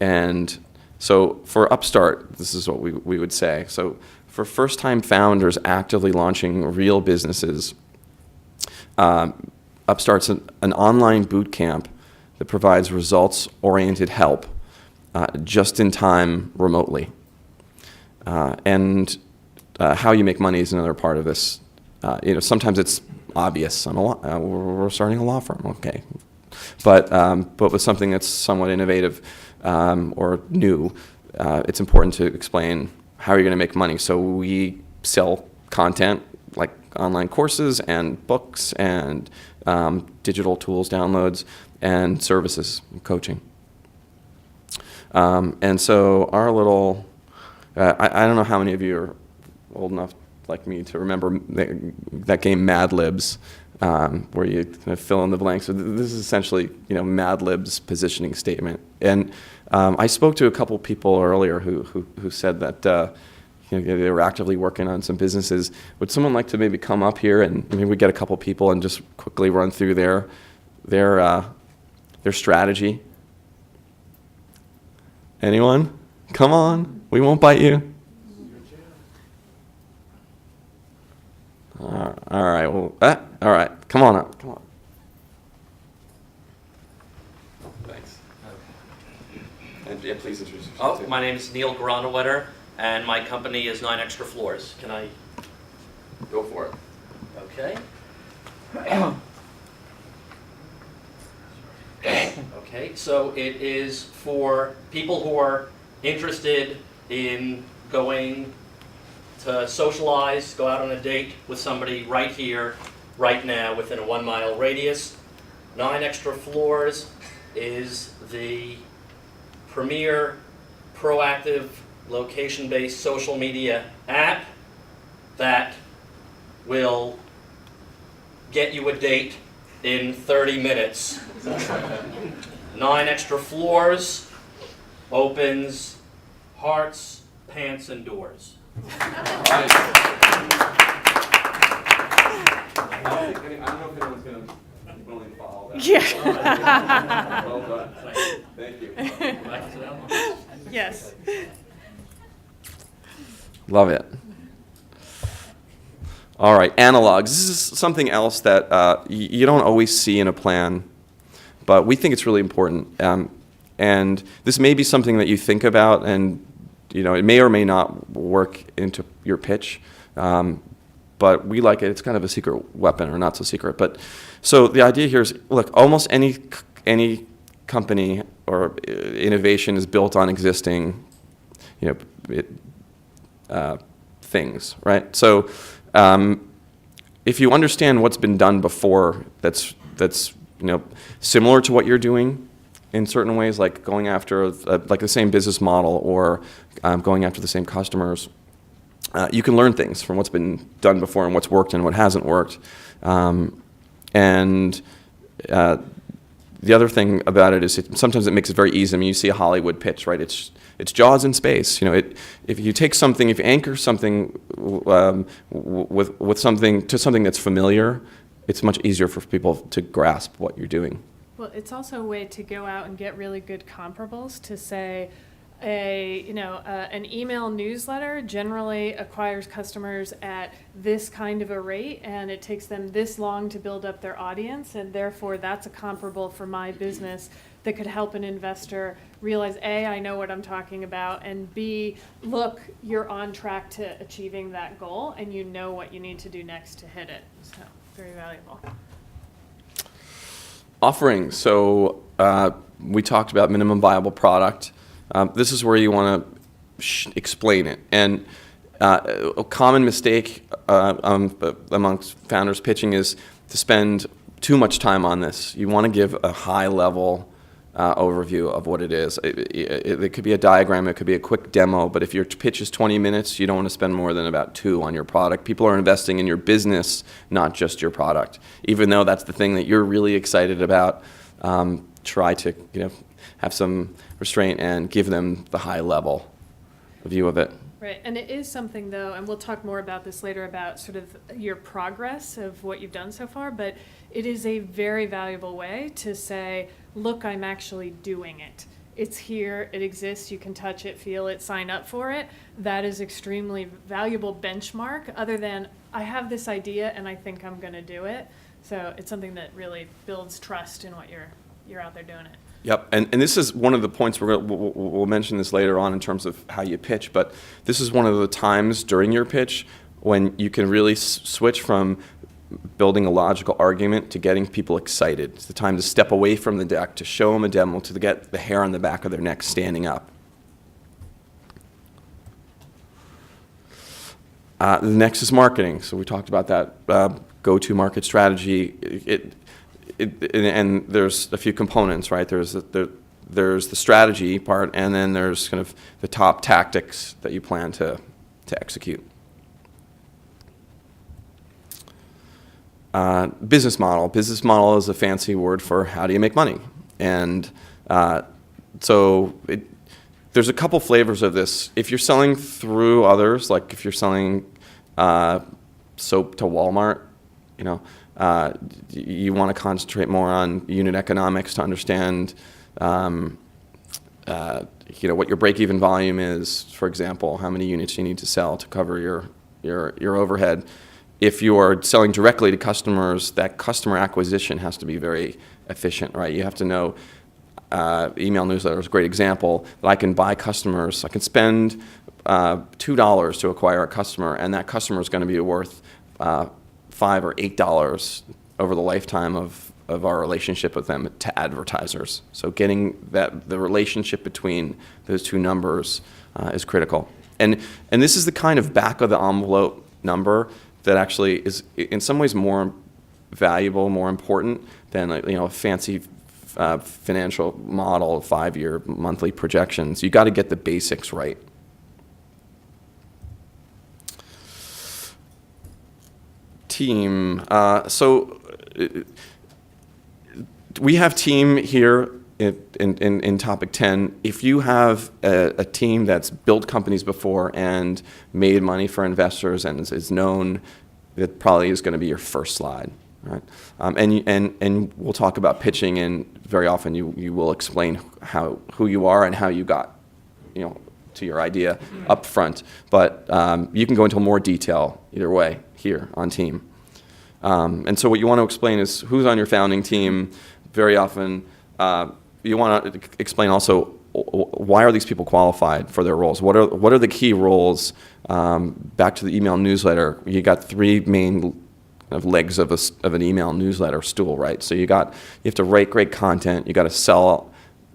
[SPEAKER 2] and so for UpStart, this is what we would say. So for first-time founders actively launching real businesses, UpStart's an online bootcamp that provides results-oriented help just in time remotely. And how you make money is another part of this. Sometimes it's obvious. We're starting a law firm, okay. But with something that's somewhat innovative or new, it's important to explain how you're going to make money. So we sell content like online courses and books and digital tools downloads and services, coaching. And so our little, I don't know how many of you are old enough like me to remember that game Mad Libs, where you kind of fill in the blanks. So this is essentially, Mad Libs' positioning statement. And I spoke to a couple people earlier who said that they were actively working on some businesses. Would someone like to maybe come up here and maybe we get a couple people and just quickly run through their strategy? Anyone? Come on, we won't bite you. All right. Well, all right. Come on up. Come on. Thanks. And please introduce yourself.
[SPEAKER 11] My name is Neil Gronewetter, and my company is 9 Extra Floors. Can I
[SPEAKER 2] Go for it.
[SPEAKER 11] Okay. Okay, so it is for people who are interested in going to socialize, go out on a date with somebody right here, right now, within a 1 mile radius. 9 Extra Floors is the premier proactive location-based social media app that will get you a date in 30 minutes. 9 Extra Floors opens hearts, pants, and doors.
[SPEAKER 2] I don't know if anyone's going to be willing to follow that.
[SPEAKER 6] Yeah.
[SPEAKER 2] Well done. Thank you.
[SPEAKER 6] Yes.
[SPEAKER 2] Love it. All right, analogs. This is something else that you don't always see in a plan, but we think it's really important. And this may be something that you think about, and it may or may not work into your pitch. But we like it. It's kind of a secret weapon, or not so secret. But so the idea here is, look, almost any company or innovation is built on existing, things, right? So if you understand what's been done before, that's similar to what you're doing in certain ways, like going after like the same business model, or going after the same customers. You can learn things from what's been done before and what's worked and what hasn't worked. The other thing about it is sometimes it makes it very easy. I mean, you see a Hollywood pitch, right? It's Jaws in space. If you take something, if you anchor something with something to something that's familiar, it's much easier for people to grasp what you're doing.
[SPEAKER 6] Well, it's also a way to go out and get really good comparables to say, an email newsletter generally acquires customers at this kind of a rate, and it takes them this long to build up their audience, and therefore that's a comparable for my business that could help an investor realize, A, I know what I'm talking about, and B, look, you're on track to achieving that goal, and you know what you need to do next to hit it. So, very valuable.
[SPEAKER 2] Offerings. So we talked about minimum viable product. This is where you want to explain it. And a common mistake amongst founders pitching is to spend too much time on this. You want to give a high-level overview of what it is. It could be a diagram, it could be a quick demo, but if your pitch is 20 minutes, you don't want to spend more than about 2 on your product. People are investing in your business, not just your product. Even though that's the thing that you're really excited about, try to have some restraint and give them the high-level view of it.
[SPEAKER 6] Right, and it is something, though, and we'll talk more about this later, about sort of your progress of what you've done so far, but it is a very valuable way to say, look, I'm actually doing it. It's here, it exists, you can touch it, feel it, sign up for it. That is extremely valuable benchmark, other than, I have this idea and I think I'm going to do it. So it's something that really builds trust in what you're out there doing it.
[SPEAKER 2] Yep, and this is one of the points we'll mention this later on in terms of how you pitch, but this is one of the times during your pitch when you can really switch from building a logical argument to getting people excited. It's the time to step away from the deck, to show them a demo, to get the hair on the back of their neck standing up. The next is marketing. So we talked about that go-to-market strategy. And there's a few components, right? There's the strategy part, and then there's kind of the top tactics that you plan to execute. Business model. Business model is a fancy word for how do you make money. And so there's a couple flavors of this. If you're selling through others, like if you're selling soap to Walmart, you want to concentrate more on unit economics to understand what your break-even volume is, for example, how many units you need to sell to cover your overhead. If you are selling directly to customers, that customer acquisition has to be very efficient, right? You have to know, email newsletter is a great example, that I can buy customers. I can spend $2 to acquire a customer, and that customer is going to be worth $5 or $8 over the lifetime of our relationship with them to advertisers. So getting the relationship between those two numbers is critical. And this is the kind of back of the envelope number that actually is in some ways more valuable, more important than a fancy financial model of 5-year monthly projections. You got to get the basics right. Team. So we have team here in topic 10. If you have a team that's built companies before and made money for investors and is known, that probably is going to be your first slide, right? And we'll talk about pitching, and very often you will explain who you are and how you got to your idea up front. But you can go into more detail either way here on team. And so what you want to explain is who's on your founding team. Very often you want to explain also why are these people qualified for their roles? What are the key roles? Back to the email newsletter, you got three main legs of an email newsletter stool, right? So you have to write great content, you got to sell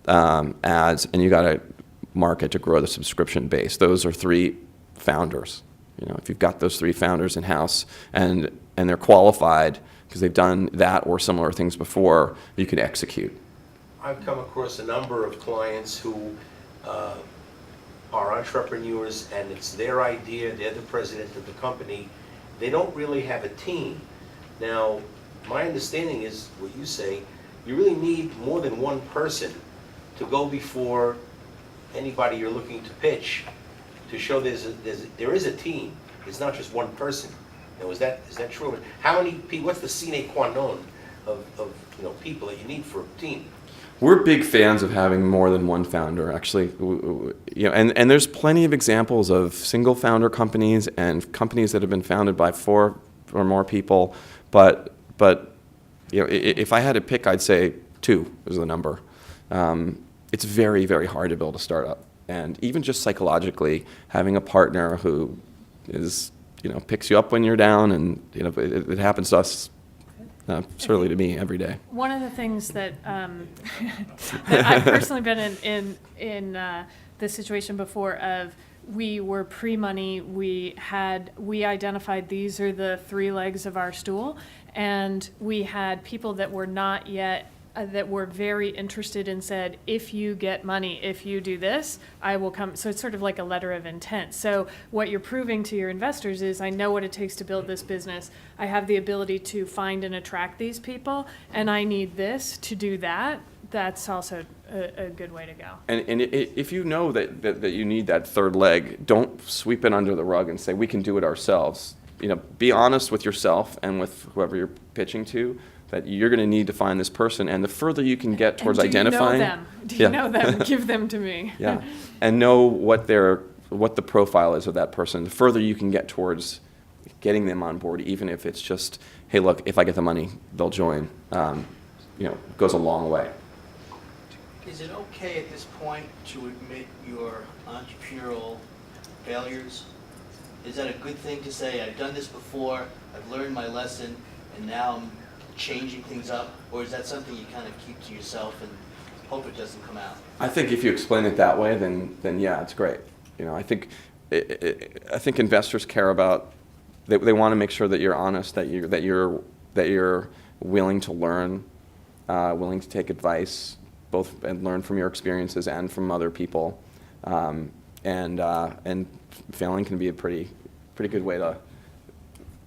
[SPEAKER 2] ads, and you got to market to grow the subscription base. Those are three founders. If you've got those three founders in house and they're qualified because they've done that or similar things before, you can execute.
[SPEAKER 3] I've come across a number of clients who are entrepreneurs, and it's their idea, they're the president of the company. They don't really have a team. Now, my understanding is what you say, you really need more than one person to go before anybody you're looking to pitch to show there is a team. It's not just one person. Now, is that true? How many people? What's the sine qua non of people that you need for a team?
[SPEAKER 2] We're big fans of having more than one founder, actually. And there's plenty of examples of single founder companies and companies that have been founded by 4 or more people. But if I had to pick, I'd say 2 is the number. It's very, very hard to build a startup. And even just psychologically, having a partner who is, picks you up when you're down, and it happens to us, certainly to me, every day.
[SPEAKER 6] One of the things that that I've personally been in this situation before of, we were pre-money, we identified these are the 3 legs of our stool, and we had people that were not yet that were very interested and said, if you get money, if you do this, I will come. So it's sort of like a letter of intent. So what you're proving to your investors is, I know what it takes to build this business. I have the ability to find and attract these people, and I need this to do that. That's also a good way to go.
[SPEAKER 2] And if you know that you need that 3rd leg, don't sweep it under the rug and say, we can do it ourselves. Be honest with yourself and with whoever you're pitching to, that you're going to need to find this person, and the further you can get towards identifying.
[SPEAKER 6] Do you know them? Give them to me.
[SPEAKER 2] Yeah, and know what the profile is of that person. The further you can get towards getting them on board, even if it's just, hey, look, if I get the money, they'll join. Goes a long way.
[SPEAKER 4] Is it okay at this point to admit your entrepreneurial failures? Is that a good thing to say, I've done this before, I've learned my lesson, and now I'm changing things up? Or is that something you kind of keep to yourself and hope it doesn't come out?
[SPEAKER 2] I think if you explain it that way, then yeah, it's great. I think investors care about, they want to make sure that you're honest, that you're willing to learn, willing to take advice, both and learn from your experiences and from other people, and failing can be a pretty good way to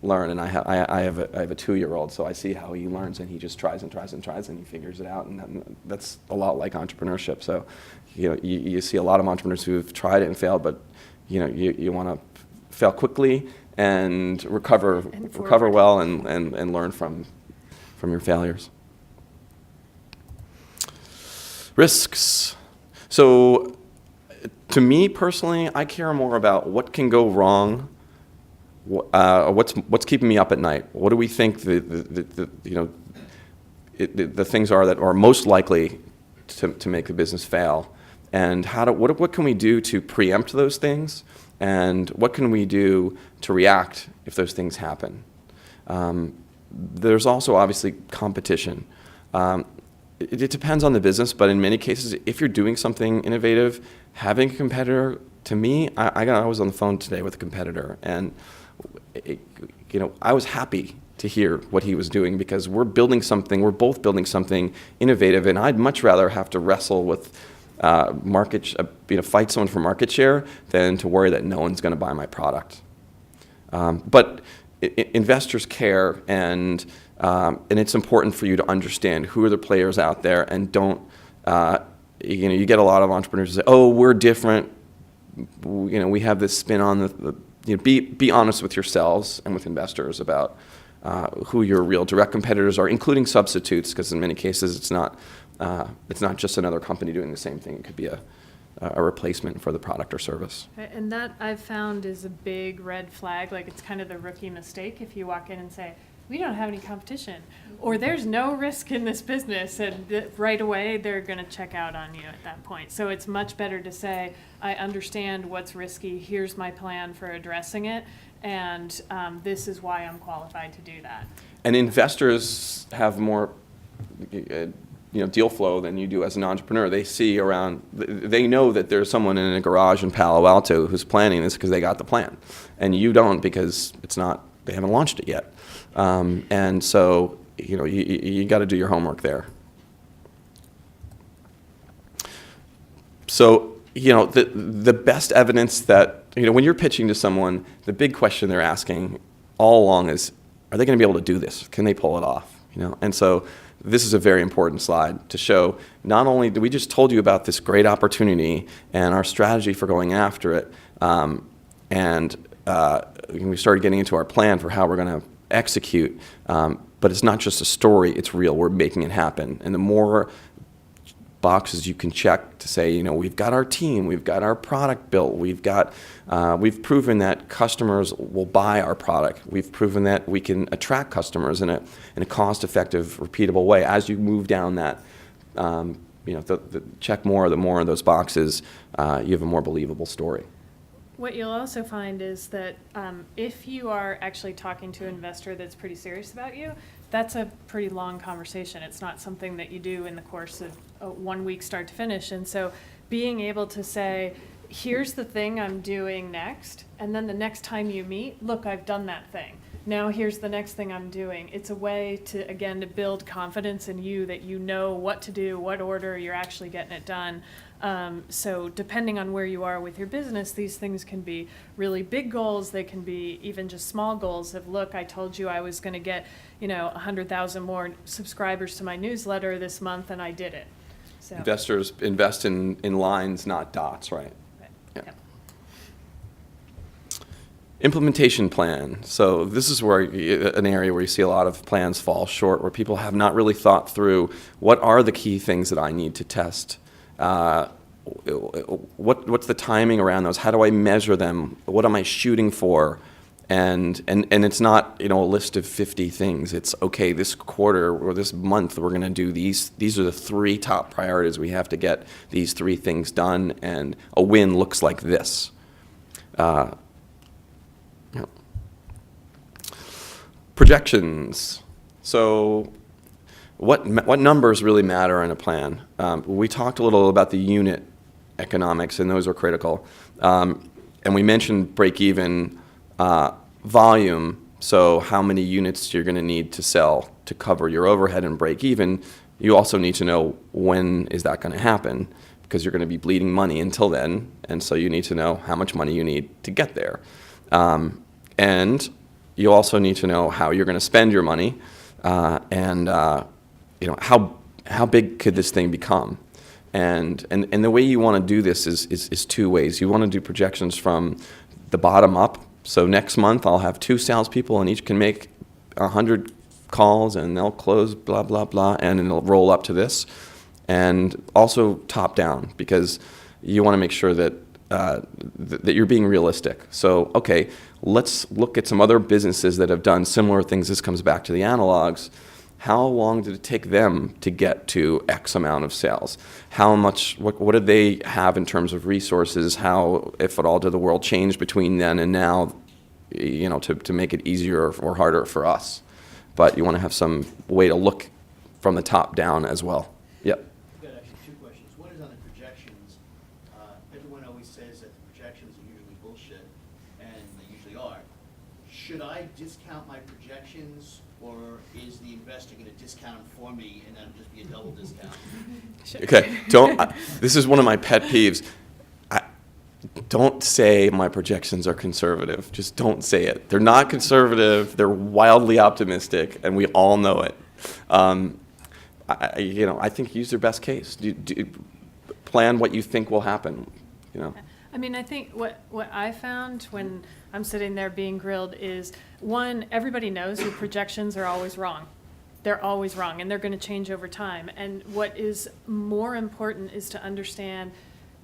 [SPEAKER 2] learn. And I have a 2-year-old, so I see how he learns, and he just tries and tries and tries, and he figures it out, and that's a lot like entrepreneurship. So you see a lot of entrepreneurs who have tried it and failed, but you want to fail quickly and recover well and learn from your failures. Risks. So to me personally, I care more about what can go wrong, what's keeping me up at night. What do we think the things are that are most likely to make the business fail, and what can we do to preempt those things, and what can we do to react if those things happen. There's also obviously competition. It depends on the business, but in many cases, if you're doing something innovative, having a competitor, to me, I was on the phone today with a competitor, and I was happy to hear what he was doing, because we're both building something innovative, and I'd much rather have to wrestle with fight someone for market share than to worry that no one's going to buy my product. But investors care, and it's important for you to understand who are the players out there, and don't, you get a lot of entrepreneurs who say, oh, we're different, we have this spin on be honest with yourselves and with investors about who your real direct competitors are, including substitutes, because in many cases it's not just another company doing the same thing. It could be a replacement for the product or service.
[SPEAKER 6] And that I've found is a big red flag. Like, it's kind of the rookie mistake if you walk in and say, we don't have any competition, or there's no risk in this business, and right away they're going to check out on you at that point. So it's much better to say, I understand what's risky, here's my plan for addressing it, and this is why I'm qualified to do that.
[SPEAKER 2] And investors have more deal flow than you do as an entrepreneur. They see around, they know that there's someone in a garage in Palo Alto who's planning this because they got the plan, and you don't because it's not, they haven't launched it yet. And so, you got to do your homework there. So, the best evidence that, when you're pitching to someone, the big question they're asking all along is, are they going to be able to do this? Can they pull it off? And so this is a very important slide to show not only do we just told you about this great opportunity and our strategy for going after it, and we started getting into our plan for how we're going to execute, but it's not just a story, it's real. We're making it happen. And the more boxes you can check to say, we've got our team, we've got our product built, we've proven that customers will buy our product, we've proven that we can attract customers in a cost-effective, repeatable way. As you move down that, check the more of those boxes, you have a more believable story.
[SPEAKER 6] What you'll also find is that if you are actually talking to an investor that's pretty serious about you, that's a pretty long conversation. It's not something that you do in the course of 1 week start to finish. And so being able to say, here's the thing I'm doing next, and then the next time you meet, look, I've done that thing. Now here's the next thing I'm doing. It's a way to, again, to build confidence in you that you know what to do, what order, you're actually getting it done. So depending on where you are with your business, these things can be really big goals. They can be even just small goals of, look, I told you I was going to get, 100,000 more subscribers to my newsletter this month, and I did it. So.
[SPEAKER 2] Investors invest in lines, not dots, right?
[SPEAKER 6] Right.
[SPEAKER 2] Yeah.
[SPEAKER 6] Yep.
[SPEAKER 2] Implementation plan. So this is where an area where you see a lot of plans fall short, where people have not really thought through what are the key things that I need to test. What's the timing around those? How do I measure them? What am I shooting for? And it's not a list of 50 things. It's okay, this quarter or this month we're going to do these. These are the 3 top priorities. We have to get these 3 things done, and a win looks like this. Projections. So what numbers really matter in a plan? We talked a little about the unit economics, and those are critical. And we mentioned break-even volume, so how many units you're going to need to sell to cover your overhead and break even. You also need to know when is that going to happen, because you're going to be bleeding money until then, and so you need to know how much money you need to get there. And you also need to know how you're going to spend your money, and how big could this thing become. And the way you want to do this is 2 ways. You want to do projections from the bottom up. So next month I'll have 2 salespeople, and each can make 100 calls, and they'll close blah blah blah, and it'll roll up to this. And also top down, because you want to make sure that that you're being realistic. So okay, let's look at some other businesses that have done similar things. This comes back to the analogs. How long did it take them to get to X amount of sales? How much, what did they have in terms of resources? How, if at all, did the world change between then and now, to make it easier or harder for us? But you want to have some way to look from the top down as well. Yep.
[SPEAKER 4] I've got actually 2 questions. One is on the projections. Everyone always says that the projections are usually bullshit, and they usually are. Should I discount my projections, or is the investor going to discount them for me, and that'll just be a double discount?
[SPEAKER 2] Okay, this is one of my pet peeves. Don't say my projections are conservative. Just don't say it. They're not conservative. They're wildly optimistic, and we all know it. I think use your best case. Plan what you think will happen.
[SPEAKER 6] I mean, I think what I found when I'm sitting there being grilled is, one, everybody knows your projections are always wrong. They're always wrong, and they're going to change over time. And what is more important is to understand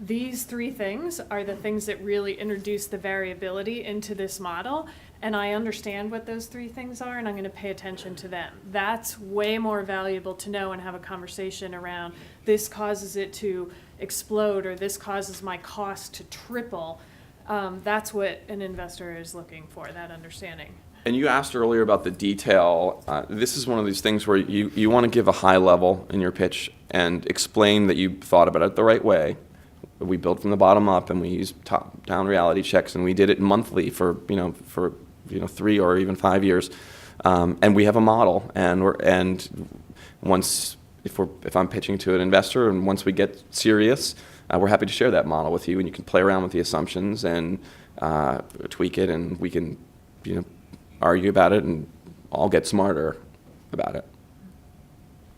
[SPEAKER 6] these 3 things are the things that really introduce the variability into this model. and I understand what those 3 things are, and I'm going to pay attention to them. That's way more valuable to know and have a conversation around, this causes it to explode, or this causes my cost to triple. That's what an investor is looking for, that understanding.
[SPEAKER 2] And you asked earlier about the detail. This is one of these things where you want to give a high level in your pitch and explain that you thought about it the right way. We built from the bottom up, and we used top-down reality checks, and we did it monthly for 3 or even 5 years. And we have a model, and once if I'm pitching to an investor, and once we get serious, we're happy to share that model with you, and you can play around with the assumptions and tweak it, and we can argue about it and all get smarter about it.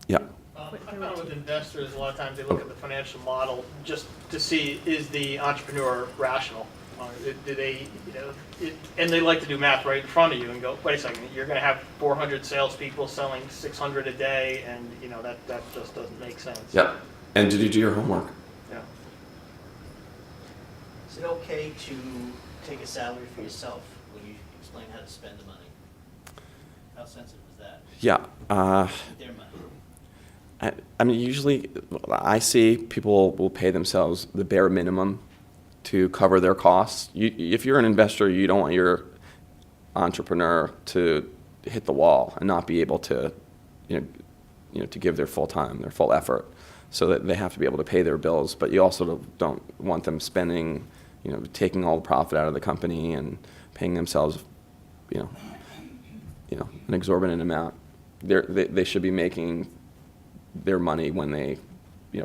[SPEAKER 2] Yeah.
[SPEAKER 9] I found with investors, a lot of times they look at the financial model just to see, is the entrepreneur rational? Do they, and they like to do math right in front of you and go, wait a second, you're going to have 400 salespeople selling 600 a day, and that just doesn't make sense.
[SPEAKER 2] Yeah. And did you do your homework?
[SPEAKER 9] Yeah.
[SPEAKER 4] Is it okay to take a salary for yourself when you explain how to spend the money? How sensitive is that?
[SPEAKER 2] Yeah.
[SPEAKER 4] Their money.
[SPEAKER 2] I mean, usually I see people will pay themselves the bare minimum to cover their costs. If you're an investor, you don't want your entrepreneur to hit the wall and not be able to, to give their full time, their full effort, so that they have to be able to pay their bills. But you also don't want them spending, taking all the profit out of the company and paying themselves, an exorbitant amount. They should be making their money when they,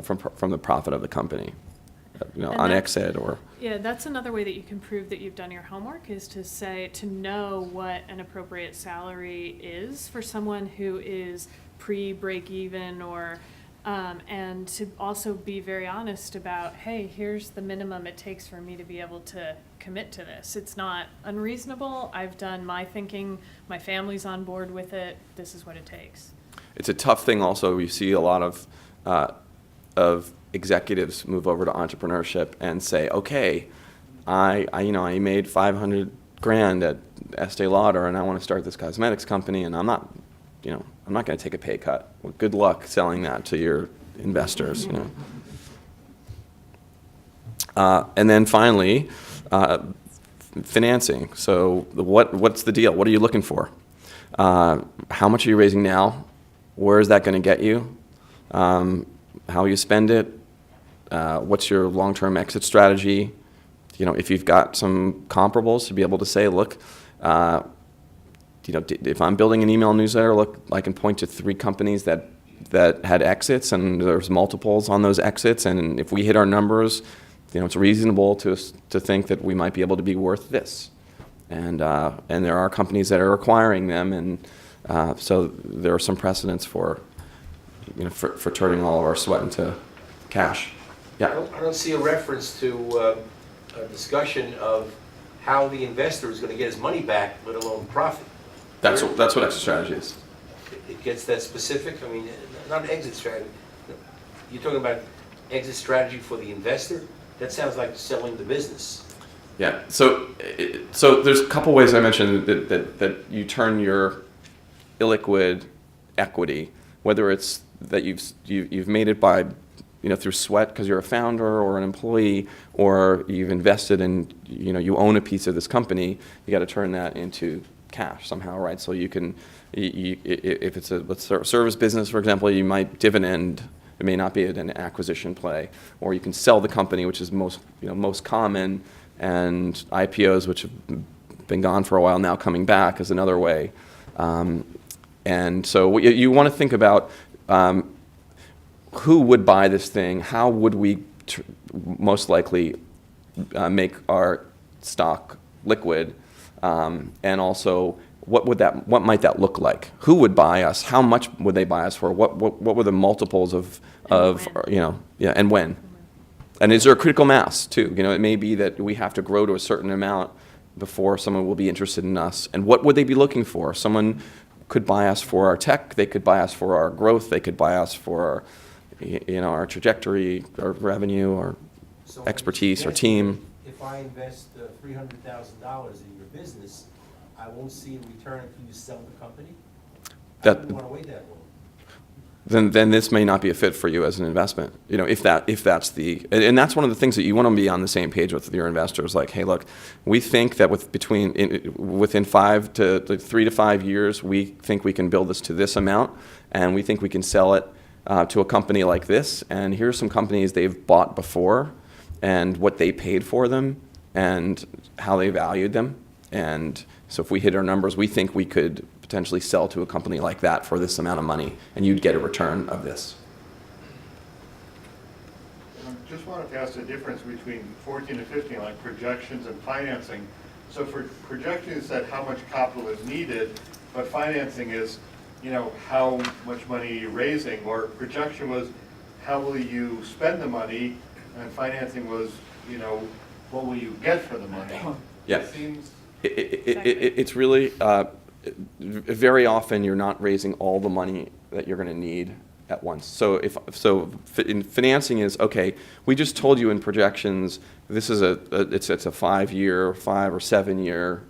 [SPEAKER 2] from the profit of the company, on exit or.
[SPEAKER 6] Yeah, that's another way that you can prove that you've done your homework, is to know what an appropriate salary is for someone who is pre-break even, or and to also be very honest about, hey, here's the minimum it takes for me to be able to commit to this. It's not unreasonable. I've done my thinking. My family's on board with it. This is what it takes. It's
[SPEAKER 2] a tough thing also. You see a lot of executives move over to entrepreneurship and say, okay, I made $500,000 at Estee Lauder, and I want to start this cosmetics company, and I'm not going to take a pay cut. Well, good luck selling that to your investors. And then finally, financing. So what's the deal? What are you looking for? How much are you raising now? Where is that going to get you? How you spend it? What's your long-term exit strategy? If you've got some comparables to be able to say, look, if I'm building an email newsletter, look, I can point to 3 companies that had exits, and there's multiples on those exits, and if we hit our numbers, it's reasonable to think that we might be able to be worth this. And there are companies that are acquiring them, and so there are some precedents for turning all of our sweat into cash. Yeah.
[SPEAKER 3] I don't see a reference to a discussion of how the investor is going to get his money back, let alone profit.
[SPEAKER 2] That's what exit strategy is.
[SPEAKER 3] It gets that specific? I mean, not an exit strategy. You're talking about exit strategy for the investor? That sounds like selling the business.
[SPEAKER 2] Yeah. So there's a couple ways I mentioned that you turn your illiquid equity, whether it's that you've made it by through sweat because you're a founder or an employee, or you've invested in you own a piece of this company, you got to turn that into cash somehow, right? So you can, if it's a service business, for example, you might dividend. It may not be an acquisition play, or you can sell the company, which is most common, and IPOs, which have been gone for a while, now coming back is another way. And so you want to think about who would buy this thing, how would we most likely make our stock liquid, and also what might that look like? Who would buy us? How much would they buy us for? What were the multiples of and when? And is there a critical mass too? It may be that we have to grow to a certain amount before someone will be interested in us. And what would they be looking for? Someone could buy us for our tech. They could buy us for our growth. They could buy us for our trajectory, our revenue, our expertise, our team.
[SPEAKER 3] If I invest $300,000 in your business, I won't see a return until you sell the company? I
[SPEAKER 2] That-
[SPEAKER 3] wouldn't want to wait that long.
[SPEAKER 2] then this may not be a fit for you as an investment. You know, if that's the, and that's one of the things that you want to be on the same page with your investors. Like, hey, look, we think that within 3 to 5 years, we think we can build this to this amount, and we think we can sell it to a company like this. And here's some companies they've bought before, and what they paid for them, and how they valued them. And so if we hit our numbers, we think we could potentially sell to a company like that for this amount of money, and you'd get a return of this.
[SPEAKER 12] Just wanted to ask the difference between 14 and 15, like projections and financing. So for projections, you said how much capital is needed, but financing is, you know, how much money you're raising, or projection was how will you spend the money, and financing was, you know, what will you get for the money?
[SPEAKER 2] Yeah.
[SPEAKER 12] It seems
[SPEAKER 2] It's really, very often you're not raising all the money that you're going to need at once. So in financing is, okay, we just told you in projections, this is it's a 5 or 7 year,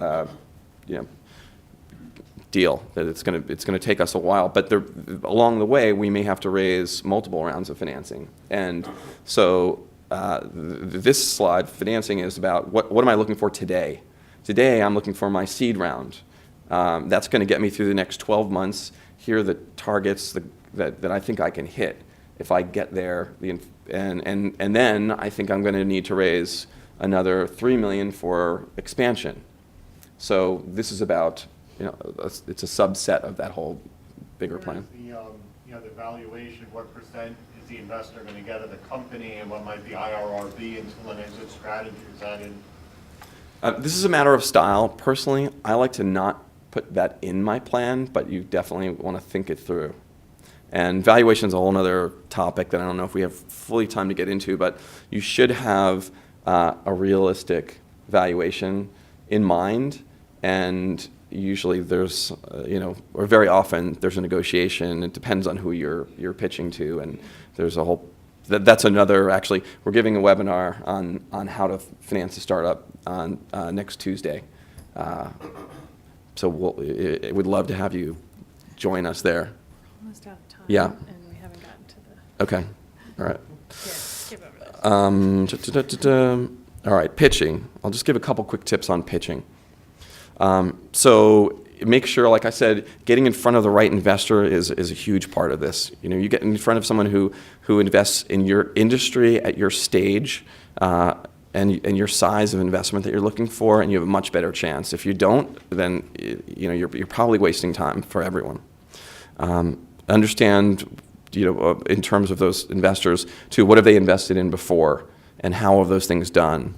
[SPEAKER 2] you know, deal, that it's going to take us a while, but along the way we may have to raise multiple rounds of financing. And so this slide, financing, is about what am I looking for today? Today I'm looking for my seed round. That's going to get me through the next 12 months. Here are the targets that I think I can hit if I get there. And then I think I'm going to need to raise another $3 million for expansion. So this is about, you know, it's a subset of that whole bigger plan.
[SPEAKER 12] you know, the valuation, what % is the investor going to get of the company, and what might the IRR be until an exit strategy? Is that in?
[SPEAKER 2] This is a matter of style. Personally, I like to not put that in my plan, but you definitely want to think it through. And valuation is a whole other topic that I don't know if we have fully time to get into, but you should have a realistic valuation in mind, and usually there's, you know, or very often there's a negotiation. It depends on who you're pitching to, and there's a whole, that's another, actually, we're giving a webinar on how to finance a startup on next Tuesday. So we'd love to have you join us there.
[SPEAKER 6] Almost out of time.
[SPEAKER 2] Yeah.
[SPEAKER 6] And we haven't gotten to the,
[SPEAKER 2] Okay, all right.
[SPEAKER 6] here, skip over this.
[SPEAKER 2] All right, pitching. I'll just give a couple quick tips on pitching. So make sure, like I said, getting in front of the right investor is a huge part of this. You know, you get in front of someone who invests in your industry at your stage, and your size of investment that you're looking for, and you have a much better chance. If you don't, then you know, you're probably wasting time for everyone. Understand, you know, in terms of those investors, too, what have they invested in before, and how have those things done?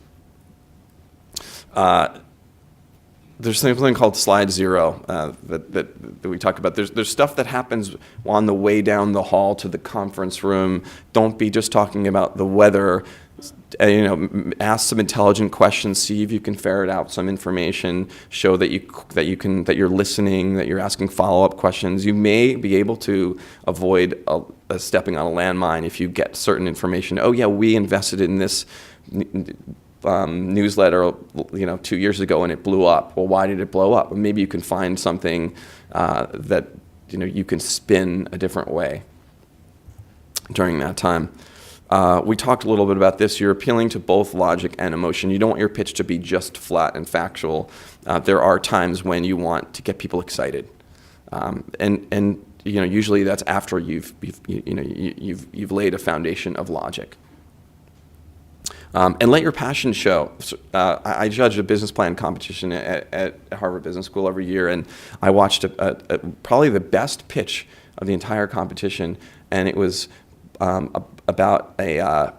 [SPEAKER 2] There's something called slide zero that we talk about. There's stuff that happens on the way down the hall to the conference room. Don't be just talking about the weather. You know, ask some intelligent questions. See if you can ferret out some information. Show that you're listening. That you're asking follow-up questions. You may be able to avoid stepping on a landmine if you get certain information. Oh yeah, we invested in this newsletter, you know, 2 years ago, and it blew up. Well, why did it blow up? Well, maybe you can find something that, you know, you can spin a different way during that time. We talked a little bit about this. You're appealing to both logic and emotion. You don't want your pitch to be just flat and factual. There are times when you want to get people excited, and you know, usually that's after you've laid a foundation of logic. And let your passion show. I judge a business plan competition at Harvard Business School every year, and I watched probably the best pitch of the entire competition, and it was about a kind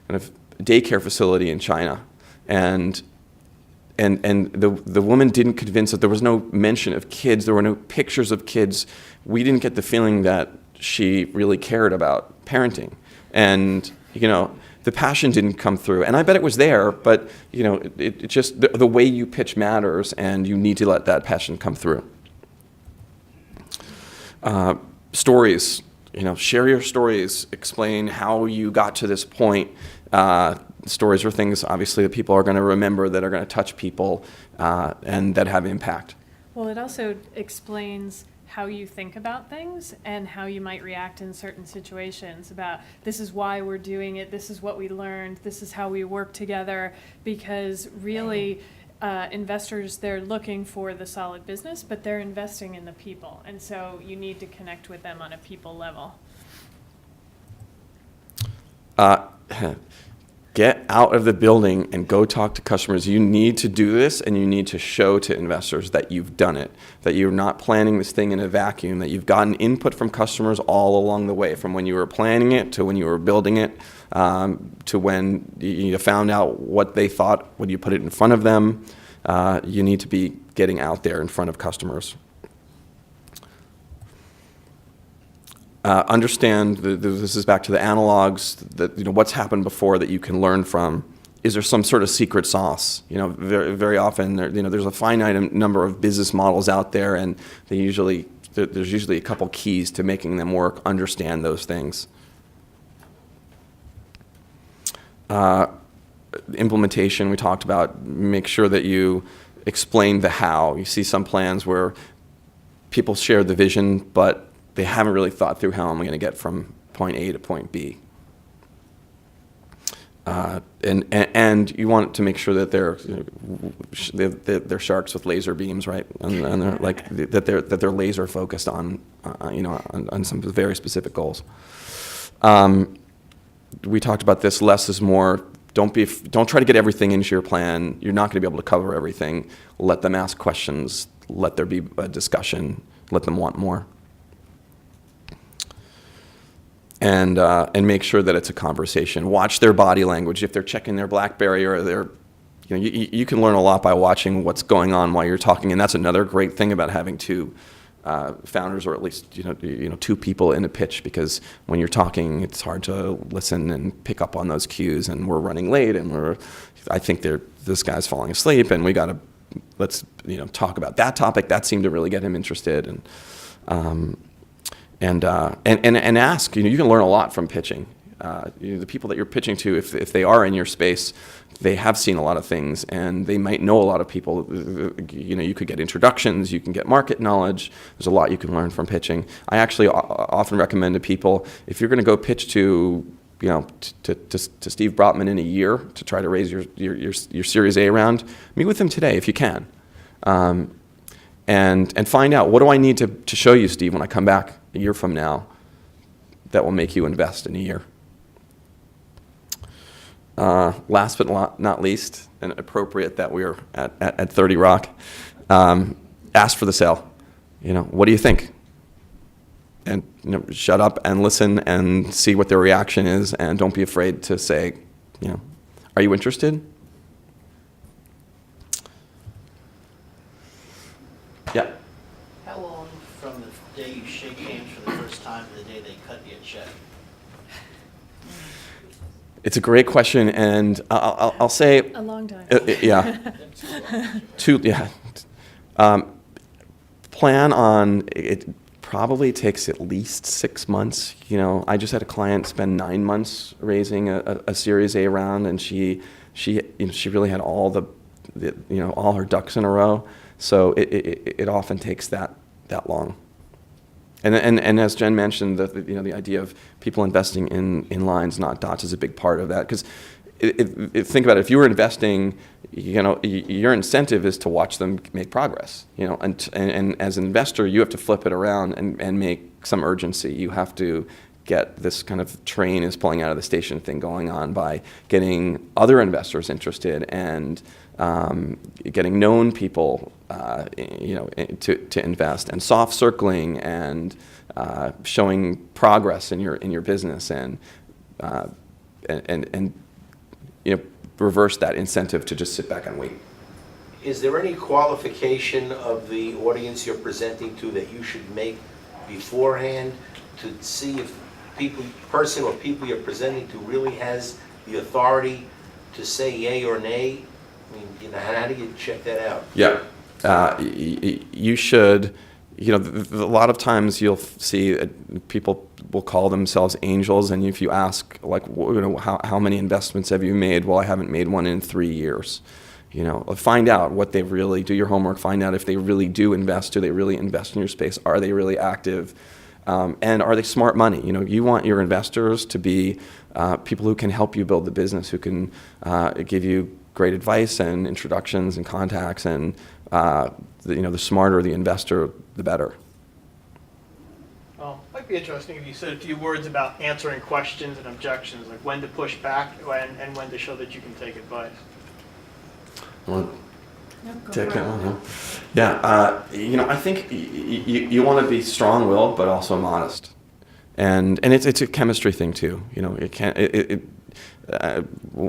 [SPEAKER 2] of daycare facility in China, and the woman didn't convince that there was no mention of kids, there were no pictures of kids. We didn't get the feeling that she really cared about parenting, and you know, the passion didn't come through. And I bet it was there, but you know, it just the way you pitch matters, and you need to let that passion come through. Stories. share your stories, explain how you got to this point. Stories are things, obviously, that people are going to remember, that are going to touch people, and that have impact.
[SPEAKER 6] Well, it also explains how you think about things and how you might react in certain situations. About this is why we're doing it, this is what we learned, this is how we work together, because really investors, they're looking for the solid business, but they're investing in the people, and so you need to connect with them on a people level.
[SPEAKER 2] Get out of the building and go talk to customers. You need to do this, and you need to show to investors that you've done it, that you're not planning this thing in a vacuum, that you've gotten input from customers all along the way, from when you were planning it to when you were building it, to when you found out what they thought when you put it in front of them. You need to be getting out there in front of customers. Understand, this is back to the analogs, that what's happened before that you can learn from. Is there some sort of secret sauce? Very, very often there's a finite number of business models out there, and there's usually a couple keys to making them work. Understand those things. Implementation, we talked about. Make sure that you explain the how. You see some plans where people share the vision, but they haven't really thought through how I'm going to get from point A to point B. And you want to make sure that they're sharks with laser beams, right? And they're that they're laser focused on on some very specific goals. We talked about this. Less is more. Don't try to get everything into your plan. You're not going to be able to cover everything. Let them ask questions. Let there be a discussion. Let them want more. And make sure that it's a conversation. Watch their body language. If they're checking their BlackBerry or they're, you can learn a lot by watching what's going on while you're talking. And that's another great thing about having two founders, or at least two people in a pitch, because when you're talking, it's hard to listen and pick up on those cues. And we're running late, and I think this guy's falling asleep, and let's talk about that topic. That seemed to really get him interested, and ask. You can learn a lot from pitching. The people that you're pitching to, if they are in your space, they have seen a lot of things, and they might know a lot of people. You could get introductions, you can get market knowledge. There's a lot you can learn from pitching. I actually often recommend to people, if you're going to go pitch to Steve Brotman in a year to try to raise your Series A round, meet with him today if you can, and find out, what do I need to show you, Steve, when I come back a year from now that will make you invest in a year. Last but not least, and appropriate that we're at 30 Rock, ask for the sale. What do you think? And shut up and listen and see what their reaction is, and don't be afraid to say, are you interested? Yeah.
[SPEAKER 4] How long from the day you shake hands for the first time to the day they cut you a check?
[SPEAKER 2] It's a great question, and I'll say
[SPEAKER 6] A long time.
[SPEAKER 2] Yeah. Plan on it. Probably takes at least 6 months. I just had a client spend 9 months raising a Series A round, and she really had all all her ducks in a row. So it often takes that long. And as Jen mentioned, the idea of people investing in lines, not dots, is a big part of that. Because think about it, if you were investing, your incentive is to watch them make progress. And as an investor, you have to flip it around and make some urgency. You have to get this kind of train is pulling out of the station thing going on by getting other investors interested and getting known people, to invest, and soft circling, and showing progress in your business, and reverse that incentive to just sit back and wait.
[SPEAKER 3] Is there any qualification of the audience you're presenting to that you should make beforehand to see if person or people you're presenting to really has the authority to say yay or nay? I mean, how do you check that out?
[SPEAKER 2] Yeah, you should. you know, a lot of times you'll see people will call themselves angels, and if you ask, like, you know, how many investments have you made? Well, I haven't made one in 3 years. You know, find out what they really do. Your homework. Find out if they really do invest. Do they really invest in your space? Are they really active? And are they smart money? You know, you want your investors to be people who can help you build the business, who can give you great advice and introductions and contacts, and you know, the smarter the investor, the better.
[SPEAKER 9] Well, it might be interesting if you said a few words about answering questions and objections, like when to push back and when to show that you can take advice.
[SPEAKER 2] Well, take that one, huh? Yeah, you know, I think you want to be strong-willed, but also modest, and it's a chemistry thing too. You know,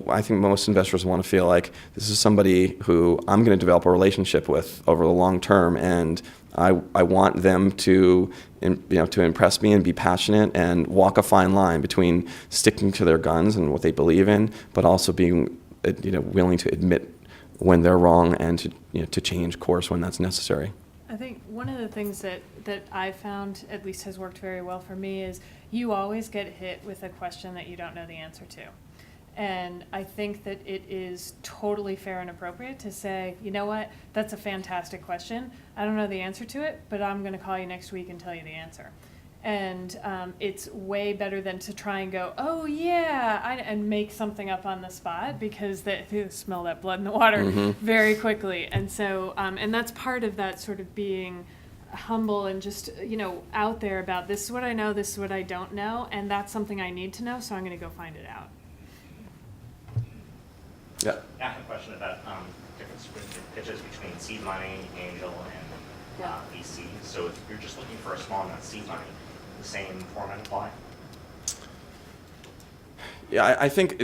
[SPEAKER 2] I think most investors want to feel like this is somebody who I'm going to develop a relationship with over the long term, and I want them to, you know, to impress me and be passionate and walk a fine line between sticking to their guns and what they believe in, but also being, you know, willing to admit when they're wrong and to, you know, to change course when that's necessary.
[SPEAKER 6] I think one of the things that I found at least has worked very well for me is you always get hit with a question that you don't know the answer to. And I think that it is totally fair and appropriate to say, you know what, that's a fantastic question. I don't know the answer to it, but I'm going to call you next week and tell you the answer. And it's way better than to try and go, oh yeah, and make something up on the spot, because they smell that blood in the water very quickly. And so, and that's part of that sort of being humble and just, you know, out there about this is what I know, this is what I don't know, and that's something I need to know, so I'm going to go find it out.
[SPEAKER 2] Yeah.
[SPEAKER 13] I have a question about difference pitches between seed money, angel, and VC. So if you're just looking for a small amount of seed money, the same format apply?
[SPEAKER 2] Yeah, I think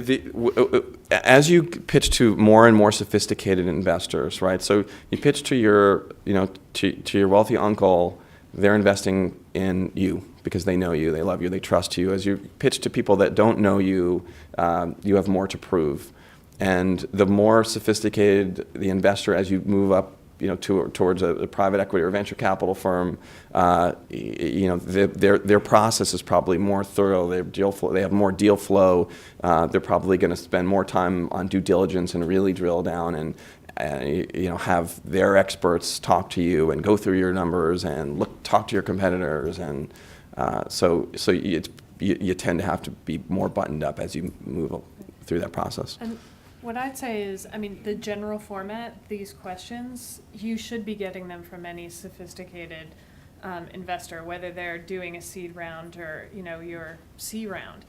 [SPEAKER 2] as you pitch to more and more sophisticated investors, right? So you pitch to your, you know, to your wealthy uncle. They're investing in you because they know you, they love you, they trust you. As you pitch to people that don't know you, you have more to prove. And the more sophisticated the investor, as you move up, you know, towards a private equity or venture capital firm, you know, their process is probably more thorough. They have more deal flow. They're probably going to spend more time on due diligence and really drill down and you know, have their experts talk to you and go through your numbers and talk to your competitors, and so you tend to have to be more buttoned up as you move through that process.
[SPEAKER 6] And what I'd say is, I mean, the general format, these questions, you should be getting them from any sophisticated investor, whether they're doing a seed round or, you know, your C round.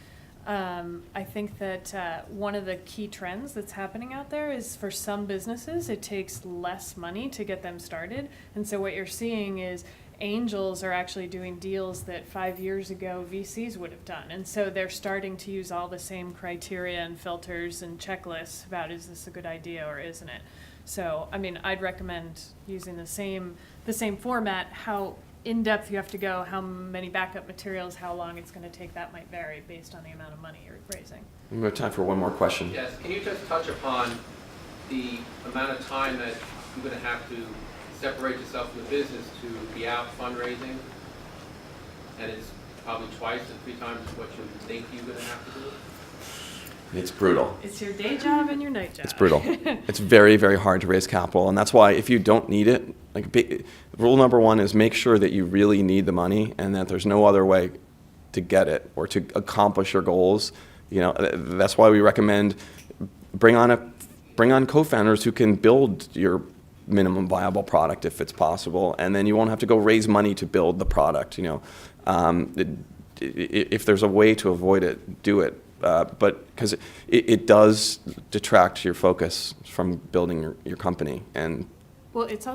[SPEAKER 6] I think that one of the key trends that's happening out there is for some businesses, it takes less money to get them started. And so what you're seeing is angels are actually doing deals that 5 years ago VCs would have done. And so they're starting to use all the same criteria and filters and checklists about, is this a good idea or isn't it? So, I mean, I'd recommend using the same format. How in-depth you have to go, how many backup materials, how long it's going to take, that might vary based on the amount of money you're raising.
[SPEAKER 2] We have time for one more question.
[SPEAKER 14] Yes, can you just touch upon the amount of time that you're going to have to separate yourself from the business to be out fundraising, and it's probably twice or 3 times what you think you're going to have to do?
[SPEAKER 2] It's brutal.
[SPEAKER 6] It's your day job and your night job.
[SPEAKER 2] It's brutal. It's very, very hard to raise capital, and that's why if you don't need it, like rule number 1 is make sure that you really need the money and that there's no other way to get it or to accomplish your goals. You know, that's why we recommend bring on co-founders who can build your minimum viable product if it's possible, and then you won't have to go raise money to build the product. You know, if there's a way to avoid it, do it. But because it does detract your focus from building your company. And
[SPEAKER 6] well, it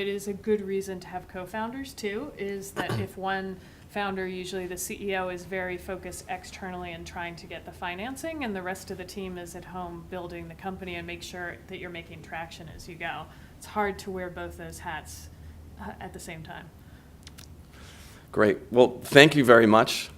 [SPEAKER 6] is a good reason to have co-founders too, is that if one founder, usually the CEO, is very focused externally and trying to get the financing, and the rest of the team is at home building the company and make sure that you're making traction as you go. It's hard to wear both those hats at the same time.
[SPEAKER 2] Great. Well, thank you very much.